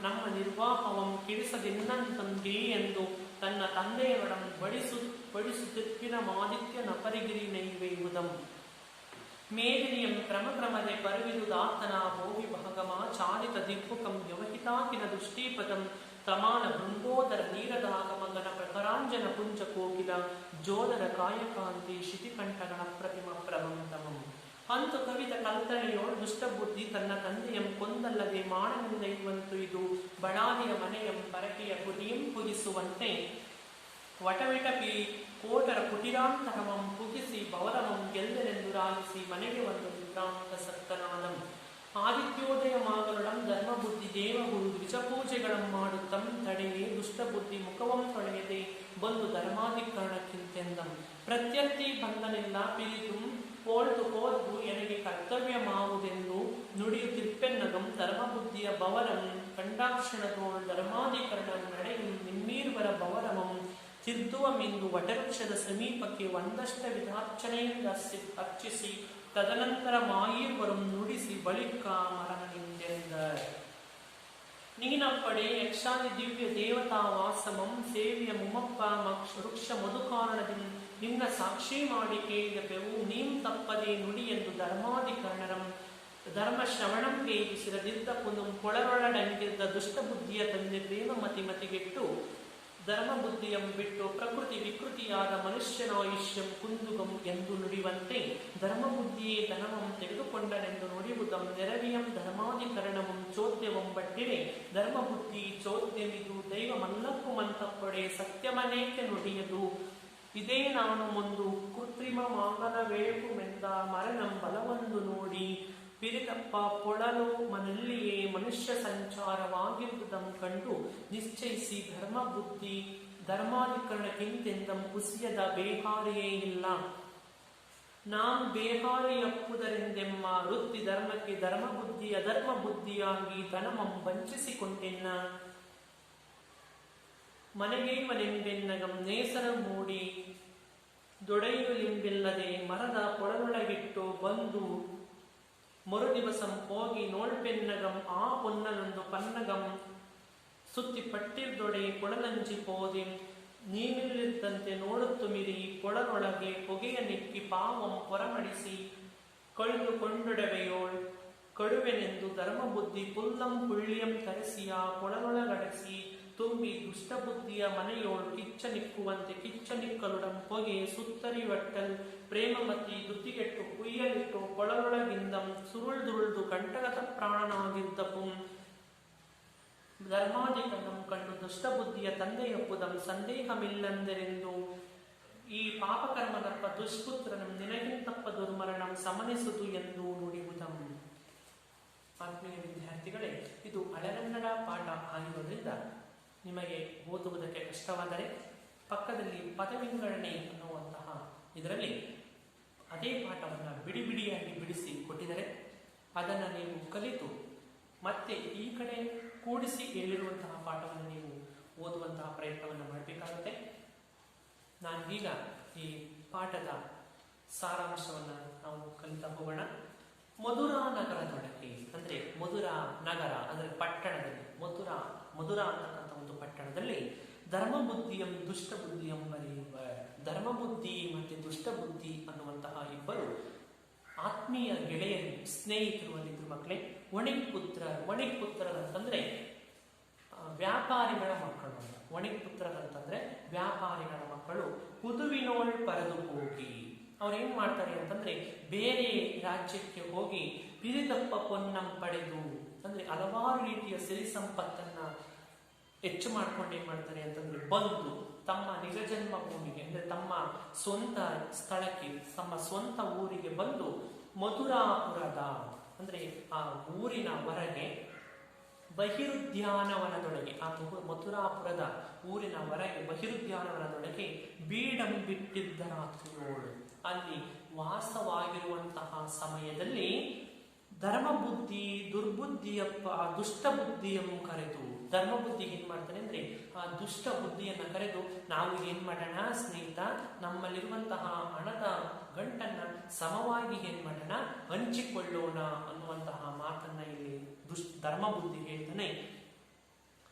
ನಮ್ಮ ನಿರ್ವಾಹವಂ ಕಿಡಿಸದಿನ್ನಂತಂದೇ ಎಂದು ತನ್ನ ತಂದೆಯವರಂ ಬಡಿಸುತ್ತಿಪ್ಪಿನ ಮಾದಿತ್ಯನ ಪರಿಗಿರಿ ನೈವೇಯುವುದಂ ಮೇದಿನಿಯಂ ಕ್ರಮಕ್ರಮದೆ ಪರವಿರುದಾತನ ಭೋವಿ ಭಾಗಮ ಚಾಲಿತ ದಿಕ್ಕುಕಂ ವ್ಯವಹಿತಾಕಿನ ದುಷ್ಟೀಪದಂ ತಮಾನ ಬೃಂದೋದರ ನೀರದಾಗಮಗನ ಪ್ರಕರಾಂಜನ ಪುಂಜ ಕೋಕಿಲ ಜೋದರ ಕಾಯಕಾಂತಿ ಶಿತಿಕಂಠಗಣ ಪ್ರತಿಮ ಪ್ರಬಂಧಮಂ. ಅಂತು ಕವಿದ ಕಲ್ತನೆಯೋಳು ದುಷ್ಟಬುದ್ಧಿ ತನ್ನ ತಂದೆಯಂ ಕೊಂದಲ್ಲದೆ ಮಾಡನೆಂದೈವಂತು ಇದು ಬಡಾದಿಯ ಮನೆಯಂ ಪರಕೆಯ ಕುರಿಯಂ ಪುಗಿಸುವಂತೆ ವಟವಿಟಪಿ ಕೋಟರ ಕುಟಿರಾಂತರಮಂ ಪುಗಿಸಿ ಬವರಮಂ ಗೆಲ್ದನೆಂದು ರಾಗಿಸಿ ಮನೆಗೆ ಒಂದು ನಿದ್ರಾಂತ ಸತ್ತನಾದಂ. ಆದಿತ್ಯೋದಯ ಮಾಗರುಡಂ ಧರ್ಮಬುದ್ಧಿ ದೇವಗುರು ದ್ವಿಜಪೂಜೆಗಳಂ ಮಾಡುತ್ತಂ ತಡೆಯೇ ದುಷ್ಟಬುದ್ಧಿ ಮುಖವಂ ತೊಳೆಯದೆ ಬಂದು ಧರ್ಮಾಧಿಕರಣಕ್ಕಿಂತೆಂದಂ. ಪ್ರತ್ಯರ್ಥಿ ಬಂದನೆಲ್ಲ ಪಿರಿದುಂ ಪೋಳ್ತು ಹೋದ್ದು ಎನಗೆ ಕರ್ತವ್ಯ ಮಾವುದೆಂದು ನುಡಿಯುತ್ತಿಪ್ಪೆನ್ನಗಂ ಧರ್ಮಬುದ್ಧಿಯ ಬವರಂ ಕಂಡಾಕ್ಷಣದೋಳ್ ಧರ್ಮಾಧಿಕರಣ ನಡೆಯುಂ ನಿಮ್ಮೀರ್ವರ ಬವರಮಂ ತಿದ್ದುವಮೆಂದು ವಟವೃಕ್ಷದ ಸಮೀಪಕ್ಕೆ ಒಂದಷ್ಟ ವಿಧಾರ್ಚನೆಯಿಂದ ಅರ್ಚಿಸಿ ತದನಂತರ ಮಾಯೀರ್ವರಂ ನುಡಿಸಿ ಬಳಿಕ ಮರಣನಿಂದೆಂದ. ನೀನಂ ಪಡೆ ಯಕ್ಷಾದಿ ದಿವ್ಯ ದೇವತಾ ವಾಸಮಂ ಸೇವ್ಯ ಮುಮಪ್ಪ ವೃಕ್ಷ ಮಧುಕಾರಣದಿಂದ ನಿನ್ನ ಸಾಕ್ಷಿ ಮಾಡಿ ಕೇಳಿದೆವು ನೀಂ ತಪ್ಪದೆ ನುಡಿ ಎಂದು ಧರ್ಮಾಧಿಕರಣರಂ ಧರ್ಮ ಶ್ರವಣಂ ಕೇಳಿಸಿರದಿದ್ದ ಪುನಂ ಕೊಳರೊಳಡಂಗಿದ್ದ ದುಷ್ಟ ಬುದ್ಧಿಯ ತಂದೆ ಪ್ರೇಮ ಮತಿಗೆಟ್ಟು ಧರ್ಮ ಬುದ್ಧಿಯಂ ಬಿಟ್ಟು ಪ್ರಕೃತಿ ವಿಕೃತಿಯಾದ ಮನುಷ್ಯನಾಯುಷ್ಯಂ ಕುಂದುಗಂ ಎಂದು ನುಡಿಯುವಂತೆ ಧರ್ಮ ಬುದ್ಧಿಯೇ ಧನಮಂ ತೆಗೆದುಕೊಂಡನೆಂದು ನುಡಿಯುವುದಂ ನೆರವಿಯಂ ಧರ್ಮಾಧಿಕರಣಮಂ ಚೋದ್ಯವಂ ಬಟ್ಟಿರೆ ಧರ್ಮ ಬುದ್ಧಿ ಚೋದ್ಯಮಿದು ದೈವ ಮಲ್ಲಕ್ಕೂ ಮಂತಪ್ಪಡೆ ಸತ್ಯಮನೇಕೆ ನುಡಿಯದು ಇದೇ ನಾನು ಮುಂದು ಕೃತ್ರಿಮ ಮಾಂಗಲವೇಕುಮೆಂದ ಮರಣಂ ಬಲವೊಂದು ನೋಡಿ ಪಿರಿತಪ್ಪ ಪೊಳಲು ಮನಲ್ಲಿಯೇ ಮನುಷ್ಯ ಸಂಚಾರವಾಗಿರುವುದಂ ಕಂಡು ನಿಶ್ಚಯಿಸಿ ಧರ್ಮ ಬುದ್ಧಿ ಧರ್ಮಾಧಿಕರಣಕ್ಕಿಂತೆಂದಂ ಕುಸಿಯದ ಬೇಹಾರಿಯೇ ಇಲ್ಲ ನಾಂ ಬೇಹಾರಿಯಪ್ಪುದರೆಂದೆಮ್ಮ ವೃತ್ತಿ ಧರ್ಮಕ್ಕೆ ಧರ್ಮ ಬುದ್ಧಿ ಅಧರ್ಮ ಬುದ್ಧಿಯಾಗಿ ಧನಮಂ ವಂಚಿಸಿಕೊಂಡೆನ್ನ ಮನೆಗೇವನೆಂಬೆನ್ನಗಂ ನೇಸರ ಮೂಡಿ ದೊಡೆಯುಲಿಂಬಿಲ್ಲದೆ ಮರದ ಪೊಳಲೊಳಗಿಟ್ಟು ಬಂದು ಮರುದಿವಸಂ ಹೋಗಿ ನೋಳ್ಪೆನ್ನಗಂ ಆ ಪೊನ್ನಲೊಂದು ಪನ್ನಗಂ ಸುತ್ತಿ ಪಟ್ಟಿರ್ದೊಡೆ ಕೊಳಲಂಜಿ ಪೋದಿ ನೀನಿಲ್ಲಿದ್ದಂತೆ ನೋಡುತ್ತುಮಿರಿ ಕೊಳಲೊಳಗೆ ಹೊಗೆಯ ನೆಕ್ಕಿ ಪಾವಂ ಹೊರಮಡಿಸಿ ಕಳೆದುಕೊಂಡೊಡವೆಯೋಳ್ ಕಡುವೆನೆಂದು ಧರ್ಮ ಬುದ್ಧಿ ಪುಲ್ಲಂ ಪುಳ್ಳಿಯಂ ತರಿಸಿಯ ಕೊಳಲೊಳಗಡಿಸಿ ತುಂಬಿ ದುಷ್ಟಬುದ್ಧಿಯ ಮನೆಯೋಳು ಕಿಚ್ಚ ನಿಕ್ಕುವಂತೆ ಕಿಚ್ಚ ನಿಕ್ಕಲುಡಂ ಹೊಗೆ ಸುತ್ತರಿವಟ್ಟಲ್ ಪ್ರೇಮಮತಿ ದುತ್ತಿಗೆಟ್ಟು ಕುಯ್ಯಲಿಟ್ಟು ಕೊಳಲೊಳಗಿಂದಂ ಸುರುಳ್ದುರುಳ್ದು ಕಂಟಕದ ಪ್ರಾಣನಾಗಿದ್ದಪುಂ ಧರ್ಮಾಧಿಕರಣಂ ಕಂಡು ದುಷ್ಟಬುದ್ಧಿಯ ತಂದೆಯಪ್ಪುದಂ ಸಂದೇಹಮಿಲ್ಲಂದರೆಂದು ಈ ಪಾಪಕರ್ಮದಪ್ಪ ದುಷ್ಪುತ್ರನಂ ನಿನಗಿಂತಪ್ಪ ದುರ್ಮರಣಂ ಸಮನಿಸುದು ಎಂದು ನುಡಿಯುವುದಂ. ಆತ್ಮೀಯ ವಿದ್ಯಾರ್ಥಿಗಳೇ, ಇದು ಹಳೆಗನ್ನಡ ಪಾಠ ಆಗಿರುವುದರಿಂದ ನಿಮಗೆ ಓದುವುದಕ್ಕೆ ಕಷ್ಟವಾದರೆ ಪಕ್ಕದಲ್ಲಿ ಪದವಿಂಗಡಣೆ ಅನ್ನುವಂತಹ ಇದರಲ್ಲಿ ಅದೇ ಪಾಠವನ್ನು ಬಿಡಿಯಾಗಿ ಬಿಡಿಸಿ ಕೊಟ್ಟಿದ್ದಾರೆ. ಅದನ್ನು ನೀವು ಕಲಿತು ಮತ್ತೆ ಈ ಕಡೆ ಕೂಡಿಸಿ ಹೇಳಿರುವಂತಹ ಪಾಠವನ್ನು ನೀವು ಓದುವಂತಹ ಪ್ರಯತ್ನವನ್ನು ಮಾಡಬೇಕಾಗುತ್ತೆ. ನಾನೀಗ ಈ ಪಾಠದ ಸಾರಾಂಶವನ್ನು ನಾವು ಕಲಿತಾ ಹೋಗೋಣ. ಮಧುರಾ ನಗರದೊಳಗೆ ಅಂದರೆ ಮಧುರಾ ನಗರ ಅಂದರೆ ಪಟ್ಟಣದಲ್ಲಿ ಮಧುರಾ ಅಂತಕ್ಕಂಥ ಒಂದು ಪಟ್ಟಣದಲ್ಲಿ ಧರ್ಮಬುದ್ಧಿಯಂ ದುಷ್ಟಬುದ್ಧಿಯಂ ಬರೆಯುವ ಧರ್ಮಬುದ್ಧಿ ಮತ್ತು ದುಷ್ಟಬುದ್ಧಿ ಅನ್ನುವಂತಹ ಇಬ್ಬರು ಆತ್ಮೀಯ ಗೆಳೆಯರು ಸ್ನೇಹಿತರು ಅಲ್ಲಿದ್ರು ಮಕ್ಕಳೇ. ವಣಿಕ್ಪುತ್ರರಂತಂದ್ರೆ ವ್ಯಾಪಾರಿಗಳ ಮಕ್ಕಳು. ವಣಿಕ್ಪುತ್ರರಂತಂದ್ರೆ ವ್ಯಾಪಾರಿಗಳ ಮಕ್ಕಳು ಕುದುವಿನೋಳ್ ಪರದು ಹೋಗಿ ಅವ್ರೇನ್ ಮಾಡ್ತಾರೆ ಅಂತಂದ್ರೆ ಬೇರೆ ರಾಜ್ಯಕ್ಕೆ ಹೋಗಿ ಪಿರಿದಪ್ಪ ಪೊನ್ನಂ ಪಡೆದು ಅಂದ್ರೆ ಹಲವಾರು ರೀತಿಯ ಸಿರಿ ಸಂಪತ್ತನ್ನ ಹೆಚ್ಚು ಮಾಡ್ಕೊಂಡು ಏನ್ ಮಾಡ್ತಾರೆ ಅಂತಂದ್ರೆ ಬಂದು ತಮ್ಮ ನಿಜ ಜನ್ಮ ಭೂಮಿಗೆ ಅಂದ್ರೆ ತಮ್ಮ ಸ್ವಂತ ಸ್ಥಳಕ್ಕೆ ತಮ್ಮ ಸ್ವಂತ ಊರಿಗೆ ಬಂದು ಮಧುರಾಪುರದ ಅಂದ್ರೆ ಆ ಊರಿನ ಹೊರಗೆ ಬಹಿರುದ್ಯಾನವನದೊಳಗೆ ಆ ಮಥುರಾಪುರದ ಊರಿನ ಹೊರಗೆ ಬಹಿರುದ್ಯಾನವನದೊಳಗೆ ಬೀಡಂ ಬಿಟ್ಟಿದ್ದ ರಾತ್ರಿಯೋಳು ಅಲ್ಲಿ ವಾಸವಾಗಿರುವಂತಹ ಸಮಯದಲ್ಲಿ ಧರ್ಮಬುದ್ಧಿ ದುರ್ಬುದ್ಧಿಯಪ್ಪ ದುಷ್ಟ ಬುದ್ಧಿಯನ್ನು ಕರೆದು ಧರ್ಮಬುದ್ಧಿ ಏನ್ ಮಾಡ್ತಾನೆ ಅಂದ್ರೆ ಆ ದುಷ್ಟ ಬುದ್ಧಿಯನ್ನ ಕರೆದು ನಾವು ಏನ್ ಮಾಡೋಣ ಸ್ನೇಹಿತ, ನಮ್ಮಲ್ಲಿರುವಂತಹ ಹಣದ ಗಂಟನ್ನ ಸಮವಾಗಿ ಏನ್ ಮಾಡೋಣ ಹಂಚಿಕೊಳ್ಳೋಣ ಅನ್ನುವಂತಹ ಮಾತನ್ನ ಇಲ್ಲಿ ಧರ್ಮಬುದ್ಧಿ ಹೇಳ್ತಾನೆ.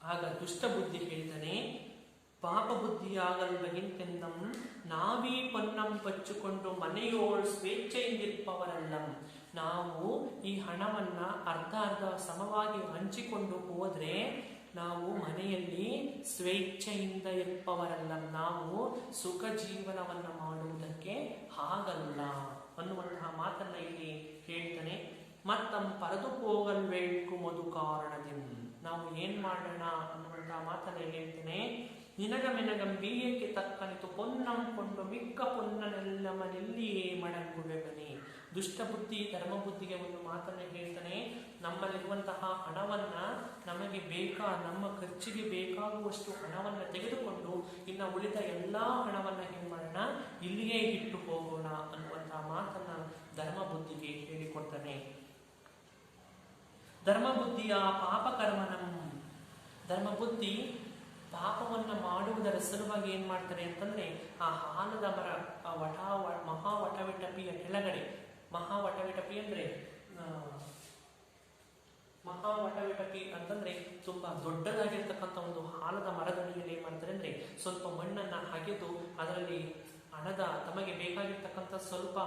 ಆಗ ದುಷ್ಟ ಬುದ್ಧಿ ಹೇಳ್ತಾನೆ, ಪಾಪ ಬುದ್ಧಿಯಾಗಲ್ವಗಿಂತೆಂದಂ ನಾವೀ ಪೊನ್ನಂ ಪಚ್ಚುಕೊಂಡು ಮನೆಯೋಳ್ ಸ್ವೇಚ್ಛೆಯಿಂದಿರ್ಪವರಲ್ಲಂ. ನಾವು ಈ ಹಣವನ್ನ ಅರ್ಧ ಸಮವಾಗಿ ಹಂಚಿಕೊಂಡು ಹೋದ್ರೆ ನಾವು ಮನೆಯಲ್ಲಿ ಸ್ವೇಚ್ಛೆಯಿಂದ ಇರ್ಪವರಲ್ಲ, ನಾವು ಸುಖ ಜೀವನವನ್ನು ಮಾಡುವುದಕ್ಕೆ ಆಗಲ್ಲ ಅನ್ನುವಂತಹ ಮಾತನ್ನ ಇಲ್ಲಿ ಹೇಳ್ತಾನೆ. ಮತ್ತಂ ಪರದು ಹೋಗಲ್ವೇಳ್ಕು ಮಧು ಕಾರಣದಿಂದ ನಾವು ಏನ್ ಮಾಡೋಣ ಅನ್ನುವಂತಹ ಮಾತನ್ನ ಹೇಳ್ತಾನೆ. ನಿನಗಮೆನಗಂ ಬೀಯಕ್ಕೆ ತಕ್ಕನಿತು ಪೊನ್ನಂ ಕೊಂಡು ಮಿಕ್ಕ ಪೊನ್ನನೆಲ್ಲ ಮನೆಯಲ್ಲಿಯೇ ಮಡಂಗುವೆ ಮನೆ. ದುಷ್ಟ ಬುದ್ಧಿ ಧರ್ಮಬುದ್ಧಿಗೆ ಒಂದು ಮಾತನ್ನ ಹೇಳ್ತಾನೆ, ನಮ್ಮಲ್ಲಿರುವಂತಹ ಹಣವನ್ನ ನಮಗೆ ನಮ್ಮ ಖರ್ಚಿಗೆ ಬೇಕಾಗುವಷ್ಟು ಹಣವನ್ನ ತೆಗೆದುಕೊಂಡು ಇನ್ನು ಉಳಿದ ಎಲ್ಲಾ ಹಣವನ್ನ ಏನ್ ಮಾಡೋಣ ಇಲ್ಲಿಯೇ ಇಟ್ಟು ಹೋಗೋಣ ಅನ್ನುವಂತಹ ಮಾತನ್ನ ಧರ್ಮಬುದ್ಧಿಗೆ ಹೇಳಿಕೊಡ್ತಾನೆ. ಧರ್ಮಬುದ್ಧಿಯ ಪಾಪಕರ್ಮನಂ ಧರ್ಮಬುದ್ಧಿ ಪಾಪವನ್ನ ಮಾಡುವುದರ ಸಲುವಾಗಿ ಏನ್ ಮಾಡ್ತಾರೆ ಅಂತಂದ್ರೆ ಆ ಆಲದ ಮರ ಮಹಾವಟವಿಟಪಿಯ ಕೆಳಗಡೆ, ಮಹಾವಟವಿಟಪಿ ಅಂದ್ರೆ ಮಹಾವಟವಿಟಕಿ ಅಂತಂದ್ರೆ ತುಂಬಾ ದೊಡ್ಡದಾಗಿರ್ತಕ್ಕಂಥ ಒಂದು ಆಲದ ಮರದಡಿಯಲ್ಲಿ ಏನ್ ಮಾಡ್ತಾರೆ ಅಂದ್ರೆ ಸ್ವಲ್ಪ ಮಣ್ಣನ್ನ ಅಗೆದು ಅದರಲ್ಲಿ ಹಣದ ತಮಗೆ ಬೇಕಾಗಿರ್ತಕ್ಕಂಥ ಸ್ವಲ್ಪ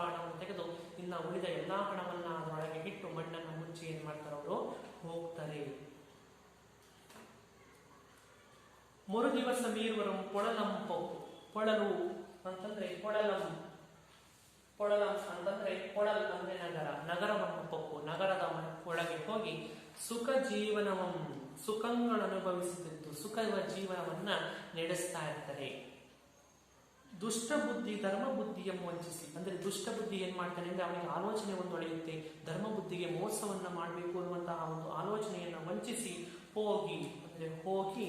ಹಣವನ್ನು ತೆಗೆದು ಇನ್ನ ಉಳಿದ ಎಲ್ಲಾ ಹಣವನ್ನ ಅದರೊಳಗೆ ಇಟ್ಟು ಮಣ್ಣನ್ನು ಮುಚ್ಚಿ ಏನ್ ಮಾಡ್ತಾರೆ ಅವರು ಹೋಗ್ತಾರೆ. ಮರುದಿವಸ ಮೀರುವರು ಪೊಳಲು ಅಂತಂದ್ರೆ ಪೊಳಲಂ ಅಂತಂದ್ರೆ ಪೊಳಲ್ ಅಂದ್ರೆ ನಗರವನ್ನು ಪೊಪ್ಪು ನಗರದ ಒಳಗೆ ಹೋಗಿ ಸುಖ ಜೀವನವಂ ಸುಖಗಳನ್ನು ಅನುಭವಿಸುತ್ತಿದ್ದು ಸುಖದ ಜೀವನವನ್ನ ನಡೆಸ್ತಾ ಇರ್ತಾರೆ. ದುಷ್ಟ ಬುದ್ಧಿ ಧರ್ಮ ಬುದ್ಧಿಯನ್ನು ವಂಚಿಸಿ ಅಂದ್ರೆ ದುಷ್ಟ ಬುದ್ಧಿ ಏನ್ ಮಾಡ್ತಾನೆ ಅಂದ್ರೆ ಅವನಿಗೆ ಆಲೋಚನೆ ಒಂದು ಒಳೆಯುತ್ತೆ, ಧರ್ಮ ಬುದ್ಧಿಗೆ ಮೋಸವನ್ನ ಮಾಡಬೇಕು ಅನ್ನುವಂತಹ ಒಂದು ಆಲೋಚನೆಯನ್ನ ವಂಚಿಸಿ ಹೋಗಿ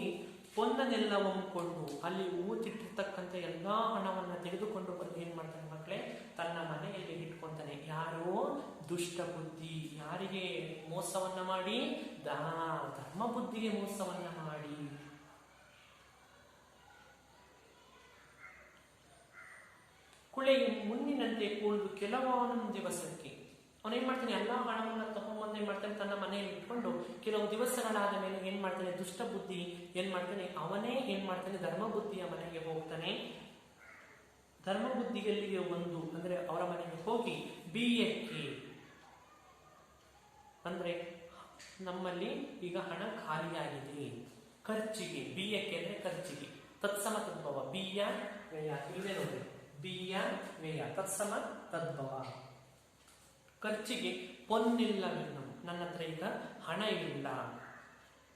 ಪೊನ್ನನೆಲ್ಲವಂ ಕೊಂಡು ಅಲ್ಲಿ ಊತಿಟ್ಟಿರ್ತಕ್ಕಂಥ ಎಲ್ಲಾ ಹಣವನ್ನ ತೆಗೆದುಕೊಂಡು ಬಂದು ಏನ್ ಮಾಡ್ತಾನೆ ಮಕ್ಕಳೇ ತನ್ನ ಮನೆಯಲ್ಲಿ ಇಟ್ಕೊಂತಾನೆ. ಯಾರೋ ದುಷ್ಟ ಬುದ್ಧಿ ಯಾರಿಗೆ ಮೋಸವನ್ನ ಮಾಡಿ ಧರ್ಮ ಬುದ್ಧಿಗೆ ಮೋಸವನ್ನ ಮಾಡಿ. ಕುಳೆಯು ಮುನ್ನಿನಂತೆ ಕೂಳ್ದು ಕೆಲವೊಂದು ದಿವಸಕ್ಕೆ ಅವನೇನ್ ಮಾಡ್ತಾನೆ ಎಲ್ಲಾ ಹಣವನ್ನ ತಗೊಂಡ್ಬಂದು ಏನ್ ಮಾಡ್ತಾನೆ ತನ್ನ ಮನೆಯಲ್ಲಿ ಇಟ್ಕೊಂಡು ಕೆಲವು ದಿವಸಗಳಾದ ಮೇಲೆ ಏನ್ ಮಾಡ್ತಾನೆ ದುಷ್ಟ ಬುದ್ಧಿ ಏನ್ ಮಾಡ್ತಾನೆ ಅವನೇ ಏನ್ ಮಾಡ್ತಾನೆ ಧರ್ಮ ಬುದ್ಧಿಯ ಮನೆಗೆ ಹೋಗ್ತಾನೆ. ಧರ್ಮ ಬುದ್ಧಿಗಳಿಗೆ ಒಂದು ಅಂದ್ರೆ ಅವರ ಮನೆಗೆ ಹೋಗಿ ಬಿಯಕ್ಕೆ ಅಂದ್ರೆ ನಮ್ಮಲ್ಲಿ ಈಗ ಹಣ ಖಾಲಿಯಾಗಿದೆ ಖರ್ಚಿಗೆ ಬಿಯಕ್ಕೆ ಅಂದ್ರೆ ಖರ್ಚಿಗೆ ತತ್ಸಮ ತದ್ಭವ ಬಿಯ ವ್ಯಯ ಇದೆ ನೋಡಿ ಬಿಯ ವ್ಯಯ ತತ್ಸಮ ತದ್ಭವ ಖರ್ಚಿಗೆ ಪೊನ್ನಿಲ್ಲವೆನ್ನು ನನ್ನ ಹತ್ರ ಈಗ ಹಣ ಇಲ್ಲ.